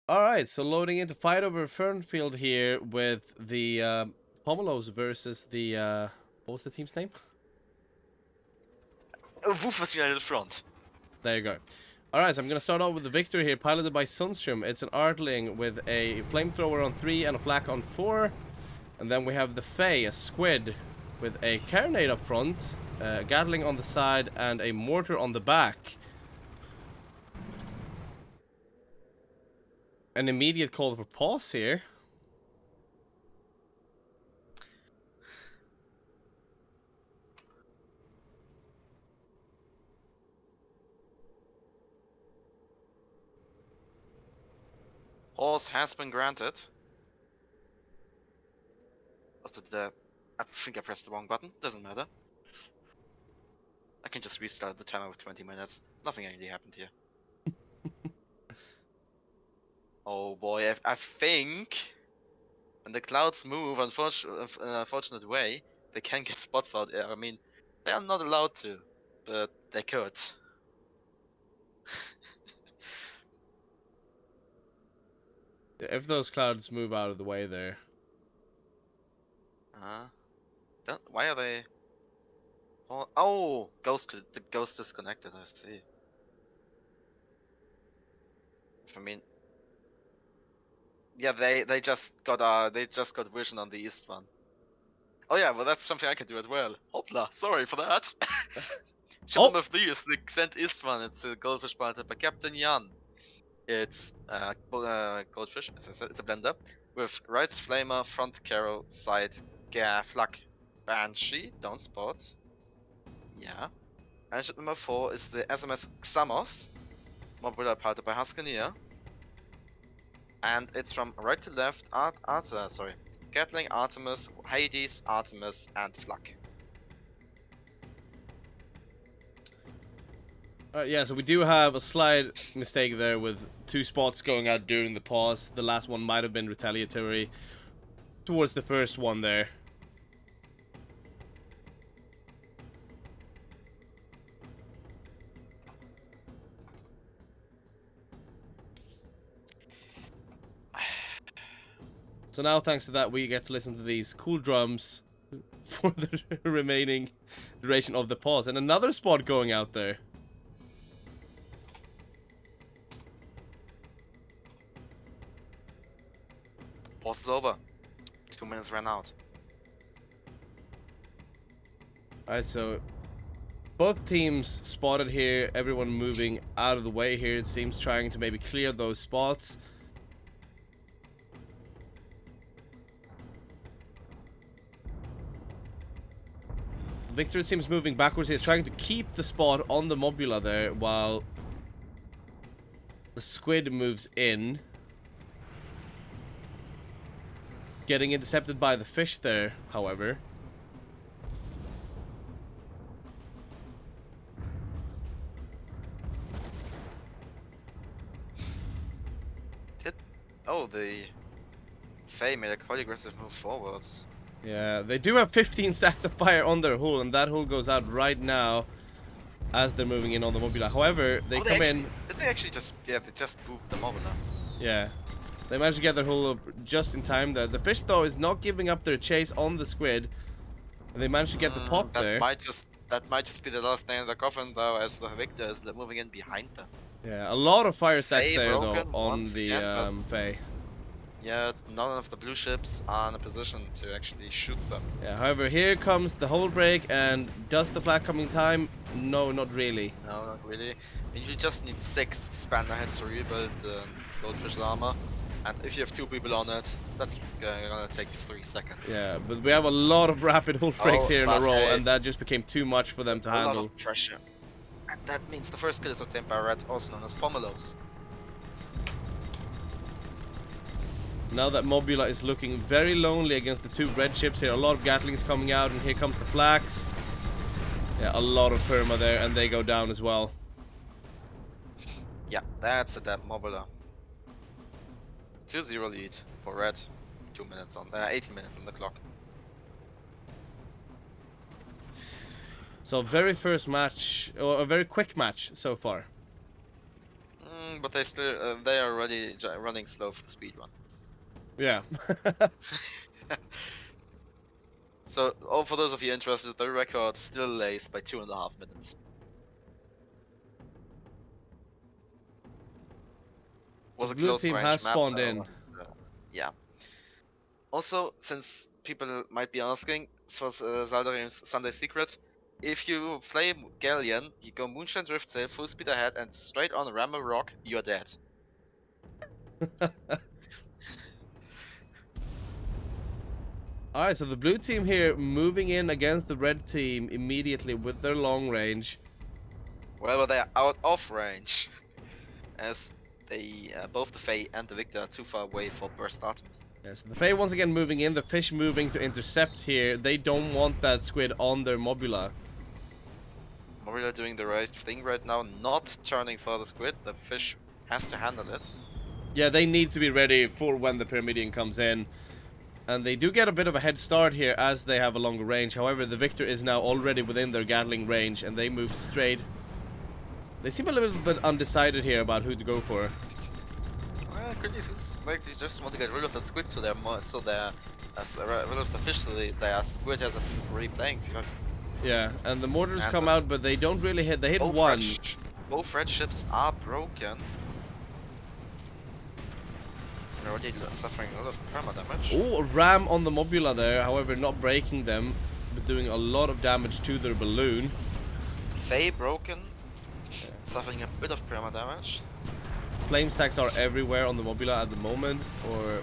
Alright, so loading into fight over Fernfield here with the Pomelos versus the what was the team's name? Wolfers United Front. There you go. Alright, so I'm gonna start off with the victory here, piloted by Sunstrom. It's an Artling with a flamethrower on 3 and a flak on 4. And then we have the Fae, a squid, with a carronade up front, a Gatling on the side, and a mortar on the back. An immediate call for pause here. Pause has been granted. Also, I think I pressed the wrong button. Doesn't matter. I can just restart the timer with 20 minutes. Nothing really happened here. Oh boy, I think when the clouds move, in an unfortunate way, they can get spots out there. I mean, they are not allowed to, but they could. If those clouds move out of the way there. Why are they? Oh, the ghost disconnected. I see. I mean, yeah, they just got vision on the east one. Oh yeah, well that's something I can do as well. Hopla, sorry for that. Ship number 3 is the Xent East one. It's a goldfish piloted by Captain Jan. It's goldfish, as I said, it's a blender with right flamer, front carrow, side flak, banshee, don't spot. Yeah. And ship number 4 is the SMS Xamos, modular piloted by Haskania. And it's from right to left, Gatling, Artemis, Hades, Artemis, and Flak. Yeah, so we do have a slight mistake there with 2 spots going out during the pause. The last one might have been retaliatory towards the first one there. So now, thanks to that, we get to listen to these cool drums for the remaining duration of the pause. And another spot going out there. Pause is over. 2 minutes ran out. Alright, so both teams spotted here. Everyone moving out of the way here, it seems, trying to maybe clear those spots. Victor, it seems, moving backwards here, trying to keep the spot on the Mobula there while the squid moves in. Getting intercepted by the fish there, however. Oh, the Fae made a quite aggressive move forwards. Yeah, they do have 15 stacks of fire on their hull, and that hull goes out right now as they're moving in on the Mobula. However, they come in... Did they actually just... Yeah, they just booped the Mobula. Yeah. They managed to get their hull up just in time. The fish, though, is not giving up their chase on the squid. And they managed to get the pop there. That might just be the last nail in the coffin, though, as the Victor is moving in behind them. Yeah, a lot of fire stacks there, though, on the Fae. Yeah, none of the blue ships are in a position to actually shoot them. Yeah, however, here comes the hull break, and does the flag come in time? No, not really. No, not really. You just need 6 spanner heads to rebuild Goldfish's armor. And if you have 2 people on it, that's gonna take 3 seconds. Yeah, but we have a lot of rapid hull breaks here in a row, and that just became too much for them to handle. A lot of pressure. And that means the first kill is obtained by Red, also known as Pomelos. Now that Mobula is looking very lonely against the 2 red ships here, a lot of Gatlings coming out, and here comes the Flax. Yeah, a lot of perma there, and they go down as well. Yeah, that's a dead Mobula. 2-0 lead for Red. 18 minutes on the clock. So very first match, or a very quick match so far. long, but they are already running slow for the speed run. Yeah. So, for those of you interested, the record still lays by 2.5 minutes. Was The a blue close team has range map spawned though. in. Yeah. Also, since people might be asking, this was Zaldarim's Sunday secret. If you play Galleon, you go Moonshine Drift Sail full speed ahead and straight on ram a rock, you're dead. Alright, so the blue team here moving in against the red team immediately with their long range. Well, they are out of range, as they both the Fae and the Victor are too far away for Burst Artemis. Yes, the Fae once again moving in, the fish moving to intercept here. They don't want that squid on their mobula. Morilla doing the right thing right now, not turning for the squid. The fish has to handle it. Yeah, they need to be ready for when the Pyramidion comes in. And they do get a bit of a head start here as they have a longer range. However, the Victor is now already within their Gatling range and they move straight. They seem a little bit undecided here about who to go for. Well, it could seems like they just want to get rid of the squid so they're more, rid of the fish so their squid has a free playing field. Yeah, and the mortars And come out, but they don't really hit. They hit one. Both red ships are broken. They're already suffering a lot of perma damage. Oh, a ram on the mobula there, however, not breaking them, but doing a lot of damage to their balloon. Fae broken, suffering a bit of perma damage. Flame stacks are everywhere on the mobula at the moment, or...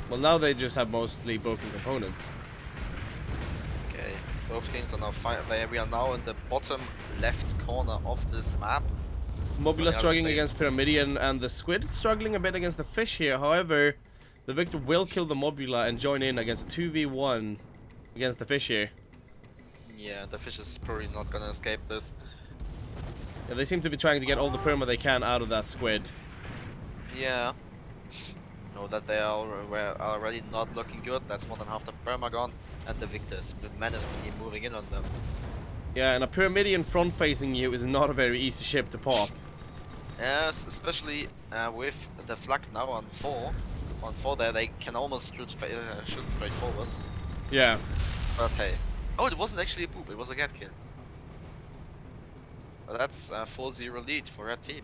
Well, now they just have mostly broken components. Okay, both teams are now we are now in the bottom left corner of this map. Mobula struggling against Pyramidion, and the squid struggling a bit against the fish here. However, the Victor will kill the mobula and join in against a 2v1 against the fish here. Yeah, the fish is probably not gonna escape this. Yeah, they seem to be trying to get all the perma they can out of that squid. Yeah. Know that they are already not looking good. That's more than half the perma gone, and the Victor is menacingly moving in on them. Yeah, and a Pyramidion front facing you is not a very easy ship to pop. Yes, especially with the flak now on 4. On 4 there, they can almost shoot straight forwards. Yeah. But hey. Oh, it wasn't actually a poop, it was a get kill. Well, that's a 4-0 lead for red team.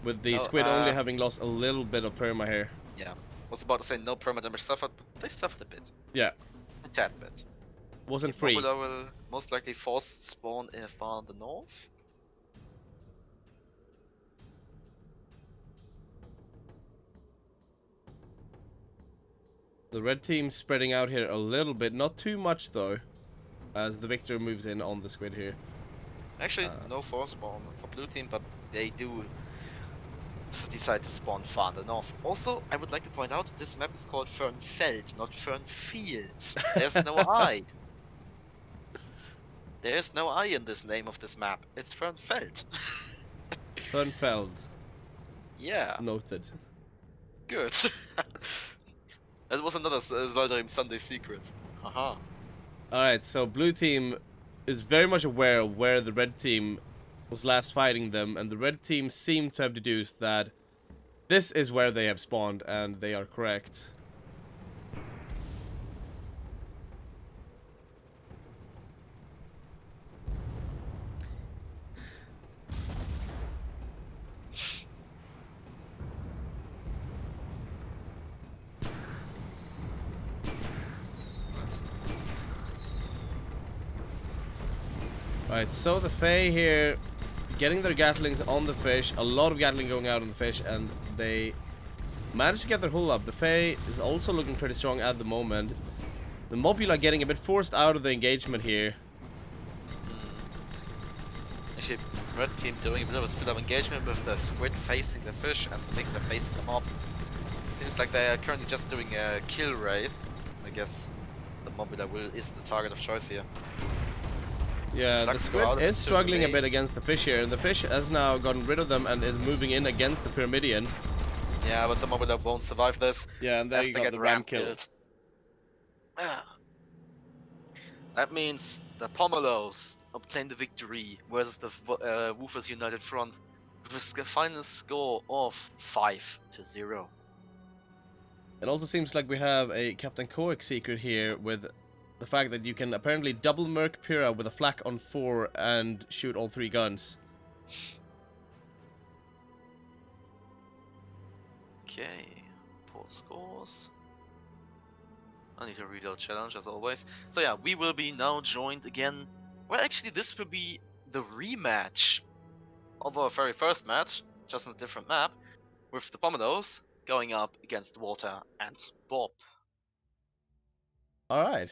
With the squid only having lost a little bit of perma here. Yeah. Was about to say no perma damage suffered, but they've suffered a bit. Yeah. A tad bit. Wasn't free. Mobula will most likely force spawn far in the north. The red team spreading out here a little bit, not too much though, as the Victor moves in on the squid here. Actually, no force spawn for blue team, but they do decide to spawn far in the north. Also, I would like to point out this map is called Fernfeld, not Fernfield. There's no I. There is no I in this name of this map. It's Fernfeld. Fernfeld. Yeah. Noted. Good. That was another Zaldarim Sunday secret. Haha. Alright, so blue team is very much aware of where the red team was last fighting them, and the red team seem to have deduced that this is where they have spawned, and they are correct. Right, so the Fae here getting their Gatlings on the fish, a lot of Gatling going out on the fish, and they managed to get their hull up. The Fae is also looking pretty strong at the moment. The Mobula getting a bit forced out of the engagement here. Actually, red team doing a bit of a split of engagement with the squid facing the fish and the Victor facing the mob. Seems like they are currently just doing a kill race. I guess the Mobula is the target of choice here. Yeah, the squid is struggling a bit against the fish here, and the fish has now gotten rid of them and is moving in against the Pyramidion. Yeah, but the Mobula won't survive this. Yeah, and there you got the ram kill. That means the Pomelos obtain the victory versus the Woofers United Front. with a final score of 5-0. It also seems like we have a Captain Koic secret here with the fact that you can apparently double Merc Pyrrha with a flak on 4 and shoot all 3 guns. Okay, poor scores. I need to reload challenge as always. So yeah, we will be now joined again. Well, actually, this will be the rematch of our very first match, just on a different map, with the Pommedos going up against Walter and Bob. Alright.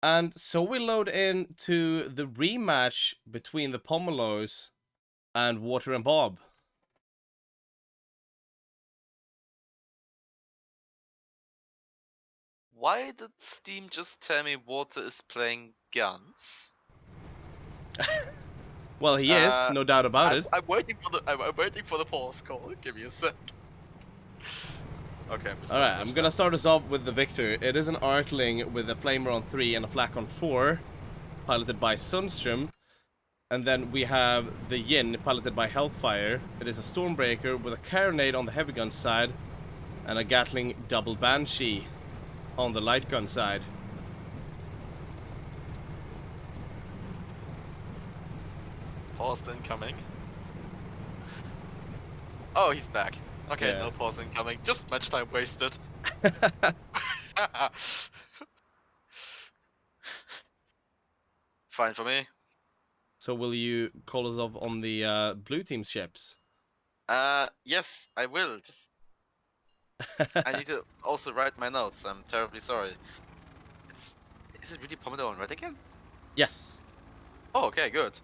And so we load into the rematch between the Pomelos and Water and Bob. Why did Steam just tell me Water is playing guns? Well, he is, no doubt about it. I'm waiting for the I'm waiting for the pause call. Give me a sec. Okay, Alright, I'm gonna start us off with the Victor. It is an Artling with a Flamer on 3 and a Flak on 4, piloted by Sundstrom. And then we have the Yin, piloted by Hellfire. It is a Stormbreaker with a Carronade on the heavy gun side, and a Gatling double Banshee on the light gun side. Pause incoming. Oh, he's back. Okay, Yeah. no pause incoming. Just match time wasted. Fine for me. So will you call us off on the blue team ships? Yes, I will. Just I need to also write my notes. I'm terribly sorry. Is it really Pomodoro on red again? Yes. Oh, okay, good.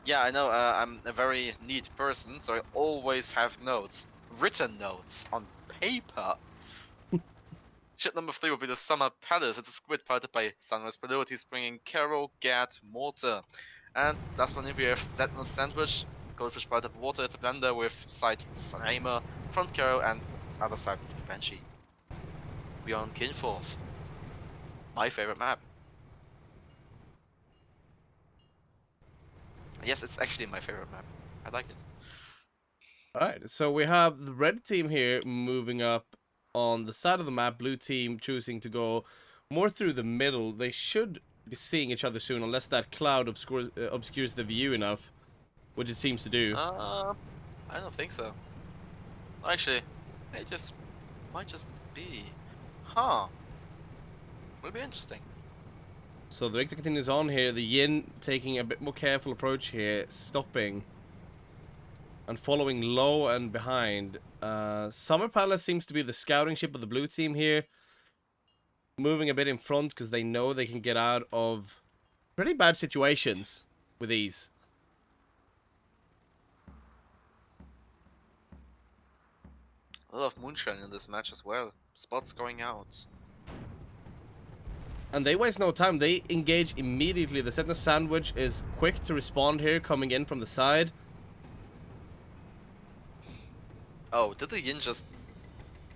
Yeah, I know. I'm a very neat person, so I always have notes, written notes on paper. Ship number 3 will be the Summer Palace. It's a squid piloted by Sunrise Priorities, bringing Caro, Gat, Mortar. And last one, we have Zetnos Sandwich, Goldfish piloted by Water. It's a blender with side Flamer, front Caro, and other side with Banshee. We are on Kinforth. My favorite map. Yes, it's actually my favorite map. I like it. Alright, so we have the red team here moving up on the side of the map, blue team choosing to go more through the middle. They should be seeing each other soon, unless that cloud obscures the view enough, which it seems to do. I don't think so. Actually, it just might just be. Huh. Will be interesting. So the Victor continues on here, the Yin taking a bit more careful approach here, stopping and following low and behind. Summer Palace seems to be the scouting ship of the blue team here, moving a bit in front because they know they can get out of pretty bad situations with ease. A lot of moonshine in this match as well. Spots going out. And they waste no time. They engage immediately. The Sentinel Sandwich is quick to respond here, coming in from the side. Oh, did the Yin just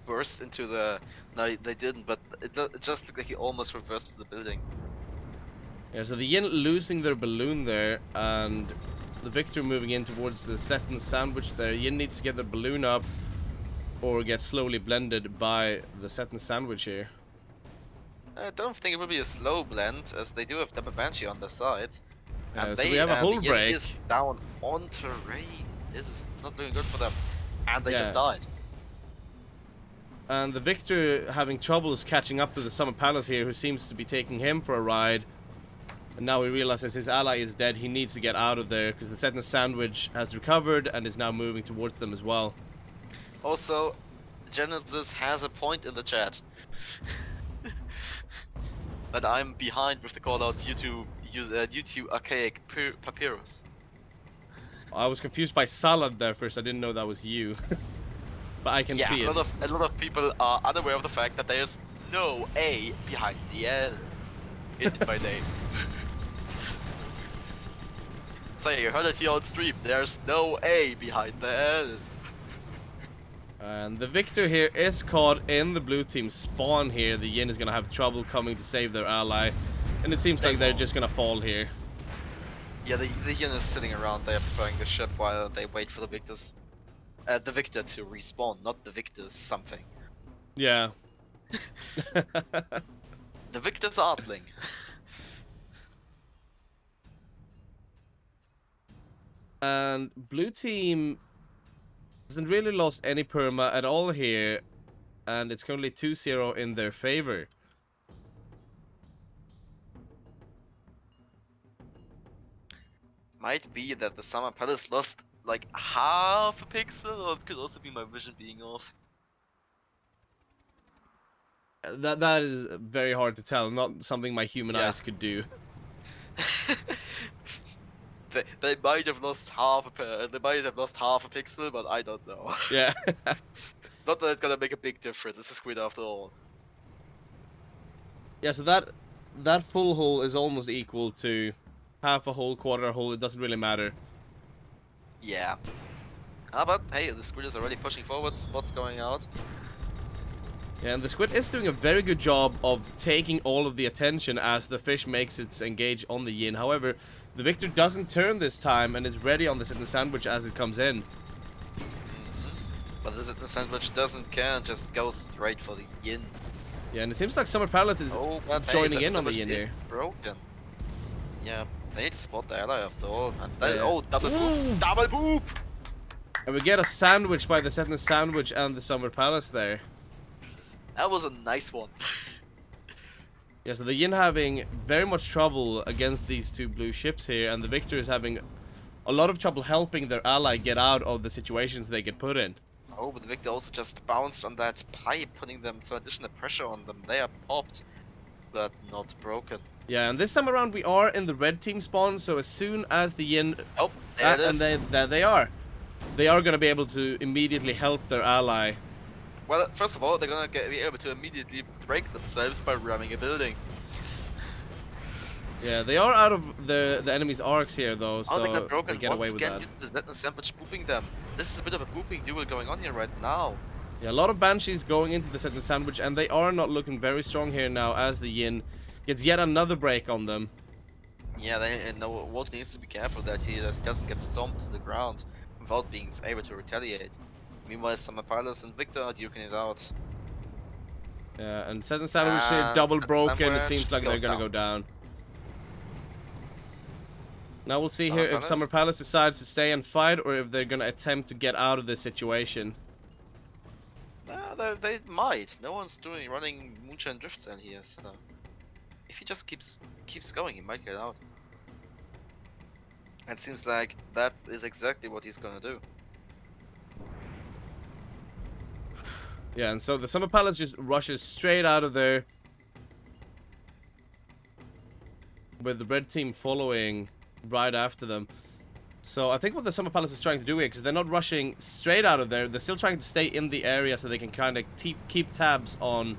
burst into the... No, they didn't, but it just looked like he almost reversed to the building. Yeah, so the Yin losing their balloon there, and the Victor moving in towards the Sentinel Sandwich there. Yin needs to get the balloon up or get slowly blended by the Sentinel Sandwich here. I don't think it will be a slow blend, as they do have double Banshee on the sides. And So we have a the hull Yin break. is down on terrain. This is not looking good for them. And they Yeah. just died. And the Victor having troubles catching up to the Summer Palace here, who seems to be taking him for a ride. And now he realizes his ally is dead. He needs to get out of there because the Sentinel Sandwich has recovered and is now moving towards them as well. Also, Genesis has a point in the chat. But I'm behind with the call out due to archaic papyrus. I was confused by Salad there first. I didn't know that was you. But I can see A it. lot of people are unaware of the fact that there's no A behind the L in my name. So you heard it here on stream. There's no A behind the L. And the Victor here is caught in the blue team spawn here. The Yin is going to have trouble coming to save their ally. And it seems like they're just going to fall here. Yeah, the Yin is sitting around there preparing the ship while they wait for the Victors. The Victor to respawn, not the Victor's something. Yeah. The Victor's Artling. And blue team hasn't really lost any perma at all here. And it's currently 2-0 in their favor. Might be that the Summer Palace lost like half a pixel, or it could also be my vision being off. That is very hard to tell. Not something my human Yeah. eyes could do. They might have lost half they might have lost half a pixel, but I don't know. Yeah. Not that it's gonna make a big difference. It's a squid after all. Yeah. So that full hull is almost equal to half a hull, quarter hull. It doesn't really matter. Yeah. But hey, the squid is already pushing forward. Spots going out. Yeah, and the squid is doing a very good job of taking all of the attention as the fish makes its engage on the yin. However, the victor doesn't turn this time and is ready on the sit and sandwich as it comes in. But the sandwich doesn't care and just goes straight for the yin. Yeah, and it seems like Summer Palace is But joining hey, in on the sandwich yin is here. broken. Yeah, they need to spot the ally after all. And Yeah. oh, double boop! Double boop! And we get a sandwich by the set and sandwich and the Summer Palace there. That was a nice one. Yeah, so the yin having very much trouble against these two blue ships here, and the victor is having a lot of trouble helping their ally get out of the situations they get put in. Oh, but the victor also just bounced on that pipe, putting them some additional pressure on them. They are popped, but not broken. Yeah, and this time around we are in the red team spawn, so as soon as the yin... Oh, there it is. And there they are. They are going to be able to immediately help their ally. Well, first of all, they're gonna be able to immediately break themselves by ramming a building. Yeah, they are out of the enemy's arcs here, though, so They got broken. they get away with that. Is that the sandwich booping them? This is a bit of a booping duel going on here right now. Yeah, a lot of Banshees going into the second sandwich, and they are not looking very strong here now as the yin gets yet another break on them. Yeah, Walt needs to be careful that he doesn't get stomped to the ground without being able to retaliate. Meanwhile, Summer Palace and Victor are duking it out. Yeah, and second sandwich here, double broken. It seems like they're gonna go down. Now we'll see here if Summer Palace decides to stay and fight, or if they're gonna attempt to get out of this situation. They might. No one's running Moonshine Drifts in here, so if he just keeps going, he might get out. It seems like that is exactly what he's gonna do. Yeah, and so the Summer Palace just rushes straight out of there, with the red team following right after them. So I think what the Summer Palace is trying to do here, because they're not rushing straight out of there, they're still trying to stay in the area so they can kind of keep tabs on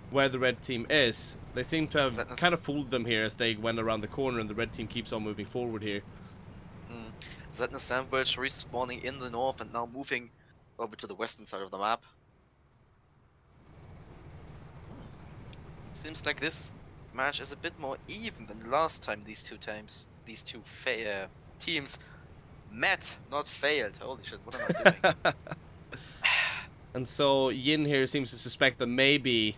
where the red team is. They seem to have kind of fooled them here as they went around the corner, and the red team keeps on moving forward here. Zetna Sandwich respawning in the north and now moving over to the western side of the map. Seems like this match is a bit more even than the last time these two teams met, not failed. Holy shit, what am I doing? And so Yin here seems to suspect that maybe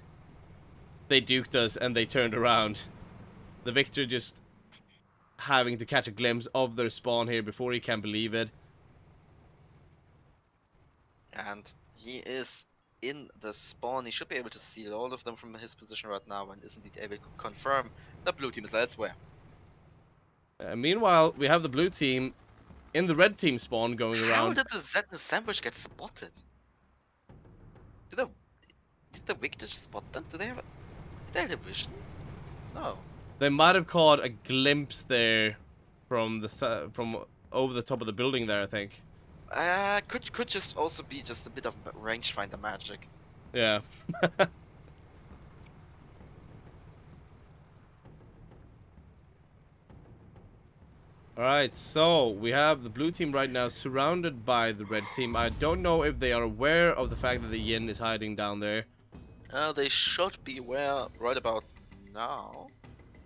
they duked us and they turned around. The victor just having to catch a glimpse of their spawn here before he can believe it. And he is in the spawn. He should be able to see all of them from his position right now and is indeed able to confirm the blue team is elsewhere. Meanwhile, we have the blue team in the red team spawn going around. How did the Zetna Sandwich get spotted? Did the Victor spot them? Did they have a vision? No. They might have caught a glimpse there from over the top of the building there, I think. Could just also be just a bit of rangefinder magic. Yeah. Alright, so we have the blue team right now surrounded by the red team. I don't know if they are aware of the fact that the Yin is hiding down there. They should be aware right about now.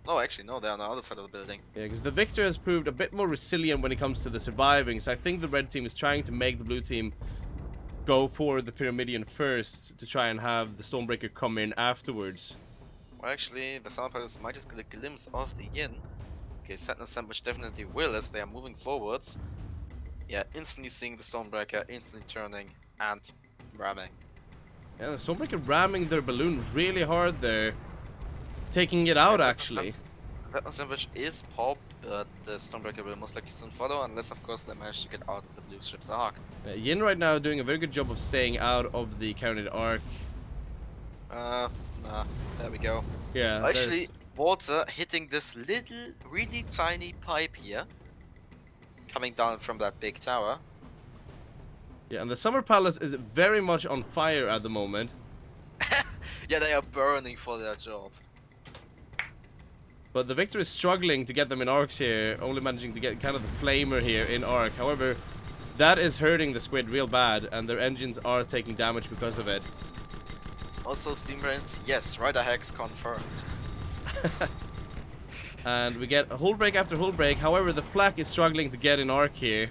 No, actually, no, they're on the other side of the building. Yeah, because the Victor has proved a bit more resilient when it comes to the surviving, so I think the red team is trying to make the blue team go for the Pyramidion first to try and have the Stormbreaker come in afterwards. Well, actually, the Summer Palace might just get a glimpse of the Yin. Okay, Zetna Sandwich definitely will as they are moving forwards. Yeah, instantly seeing the Stormbreaker, instantly turning and ramming. Yeah, the Stormbreaker ramming their balloon really hard there. Taking it out, actually. Zetna Sandwich is popped, but the Stormbreaker will most likely soon follow, unless, of course, they manage to get out of the blue ship's arc. Yin right now doing a very good job of staying out of the Carronade arc. There we go. Yeah, Actually, water hitting this little, really tiny pipe here, coming down from that big tower. yeah, and the Summer Palace is very much on fire at the moment. Yeah, they are burning for their job. But the Victor is struggling to get them in arcs here, only managing to get kind of the flamer here in arc. However, that is hurting the squid real bad, and their engines are taking damage because of it. Also, Steam Brains, yes, Rider Hex confirmed. And we get hull break after hull break. However, the flak is struggling to get in arc here.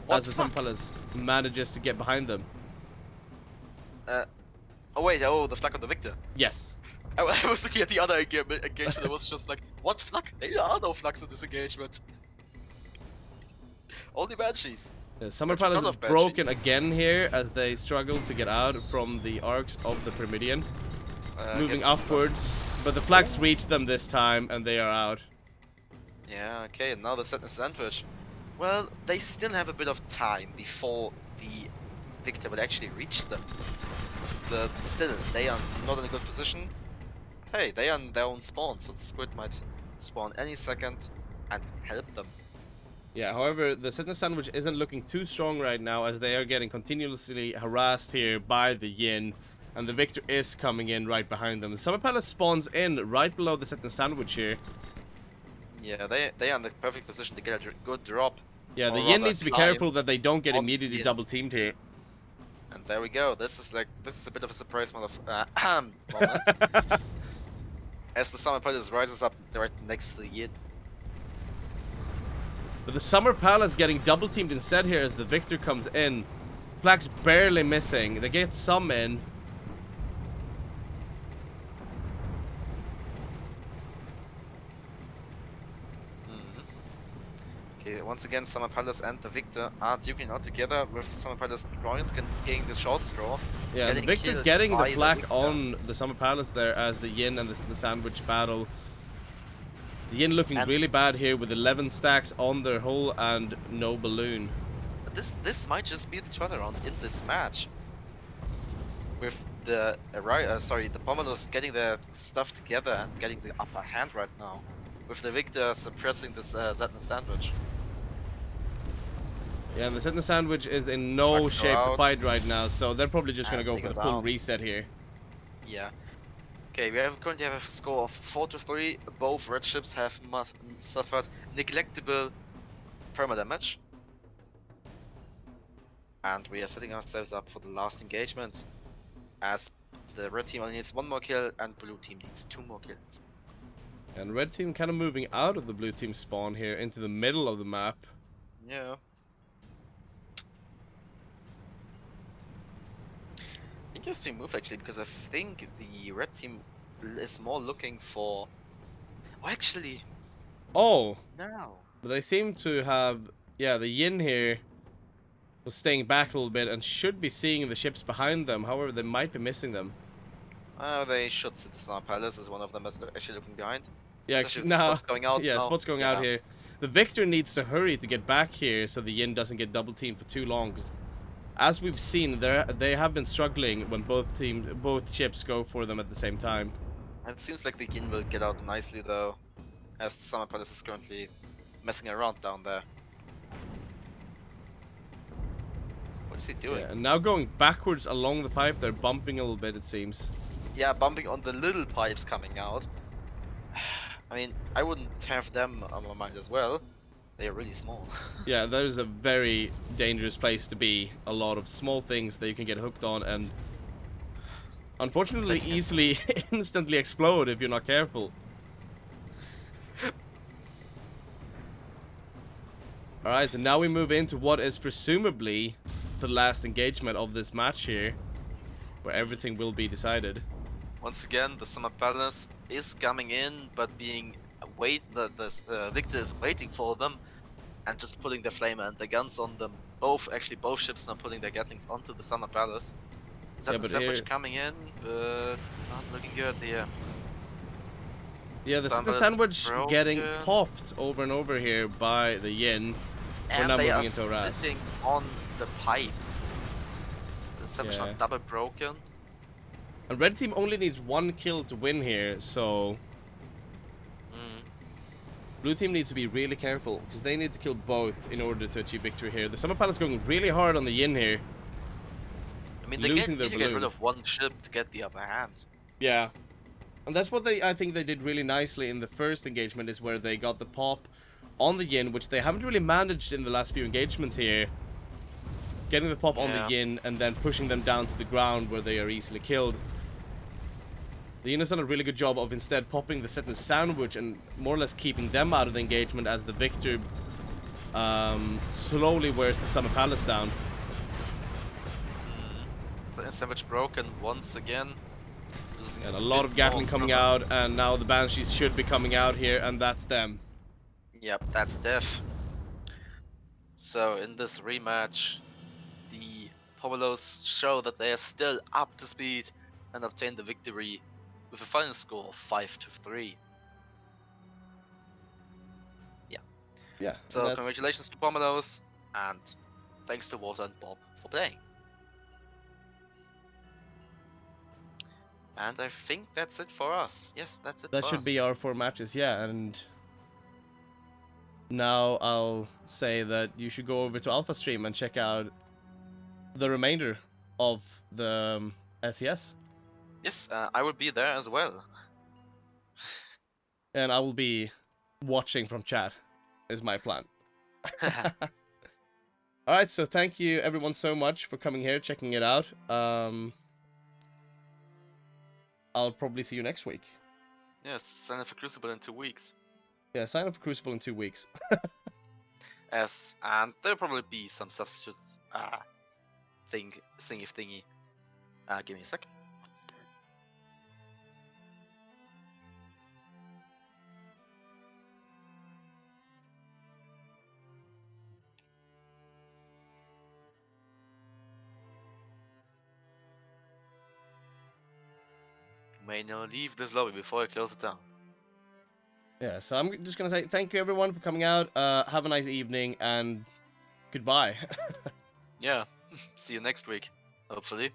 What as the Summer Palace manages to get behind them. Oh wait, oh, the flag on the Victor. Yes. I was looking at the other engagement, it was just like, what flag? There are no flags in this engagement. Only Banshees. The Summer There's a Palace ton is of broken Banshees. again here as they struggle to get out from the arcs of the Pyramidion. Moving upwards, but the flags reach them this time and they are out. Yeah, okay, and now the Sadness Sandwich. Well, they still have a bit of time before the Victor will actually reach them. But still, they are not in a good position. Hey, they are in their own spawn, so the squid might spawn any second and help them. Yeah, however, the Sydney Sandwich isn't looking too strong right now as they are getting continuously harassed here by the Yin. And the Victor is coming in right behind them. The Summer Palace spawns in right below the Sydney Sandwich here. Yeah, they are in the perfect position to get a good drop. Yeah, the or Yin rather needs to be climb careful that they don't get on immediately Yin. double teamed here. And there we go. This is a bit of a surprise moment. As the Summer Palace rises up right next to the Yin. But the Summer Palace getting double teamed instead here as the Victor comes in. Flag's barely missing. They get some in. Okay, once again, Summer Palace and the Victor are duking out together with Summer Palace getting the short straw. Yeah, the Victor getting the flak on the Summer Palace there as the Yin and the Sandwich battle. The Yin looking really bad here with 11 stacks on their hull and no balloon. This might just be the turnaround in this match. With the the Bomberlos getting their stuff together and getting the upper hand right now. With the Victor suppressing this Sadness Sandwich. Yeah, and the Sydney Sandwich is in no shape to fight right now, so they're probably just gonna go for the full reset here. Yeah. Okay, we currently have a score of 4-3. Both red ships have suffered neglectable perma-damage. And we are setting ourselves up for the last engagement. As the red team only needs 1 more kill and blue team needs 2 more kills. And red team kind of moving out of the blue team spawn here into the middle of the map. Yeah. Interesting move actually, because I think the red team is more looking for... Oh, actually... Oh! No. But they seem to have... Yeah, the Yin here was staying back a little bit and should be seeing the ships behind them. However, they might be missing them. They should see the Summer Palace as one of them is actually looking behind. Yeah, Spots going out. Yeah, spots going out here. The Victor needs to hurry to get back here so the Yin doesn't get double teamed for too long. Because as we've seen, they have been struggling when both ships go for them at the same time. And it seems like the Yin will get out nicely though, as the Summer Palace is currently messing around down there. What is he doing? Yeah, and now going backwards along the pipe, they're bumping a little bit, it seems. Yeah, bumping on the little pipes coming out. I mean, I wouldn't have them on my mind as well. They are really small. Yeah, that is a very dangerous place to be. A lot of small things that you can get hooked on and unfortunately easily instantly explode if you're not careful. Alright, so now we move into what is presumably the last engagement of this match here, where everything will be decided. Once again, the Summer Palace is coming in, but being the Victor is waiting for them and just putting the flamer and the guns on them. Both ships now putting their Gatlings onto the Summer Palace. The Sandwich coming in, but not looking good here. Yeah, the Sandwich getting popped over and over here by the Yin. And now they moving are into harass. sitting on the pipe. The Sandwich not double broken. And red team only needs 1 kill to win here, so Mm. blue team needs to be really careful, because they need to kill both in order to achieve victory here. The summer pilot's going really hard on the yin here. I mean, Losing need their to get rid balloon. of one ship to get the upper hand. Yeah. And that's what I think they did really nicely in the first engagement, is where they got the pop on the yin, which they haven't really managed in the last few engagements here. Getting the pop on the Yeah. yin and then pushing them down to the ground where they are easily killed. The yin has done a really good job of instead popping the Settlers sandwich and more or less keeping them out of the engagement as the victor slowly wears the Summer Palace down. The sandwich broken once again. And a lot of Gatling coming out, and now the Banshees should be coming out here, and that's them. Yep, that's death. So in this rematch, the Pomelos show that they are still up to speed and obtain the victory with a final score of 5-3. Yeah. Yeah. So congratulations to Pomelos, and thanks to Walter and Bob for playing. And I think that's it for us. Yes, that's it That for should us. be our 4 matches, yeah, and now I'll say that you should go over to Alpha Stream and check out the remainder of the SES. Yes, I will be there as well. And I will be watching from chat, is my plan. Alright, so thank you everyone so much for coming here, checking it out. I'll probably see you next week. Yes, sign up for Crucible in 2 weeks. Yeah, sign up for Crucible in 2 weeks. Yes, and there'll probably be some substitute thingy. Give me a sec. May now leave this lobby before I close it down. Yeah, so I'm just gonna say thank you everyone for coming out. Have a nice evening and goodbye. Yeah, see you next week, hopefully.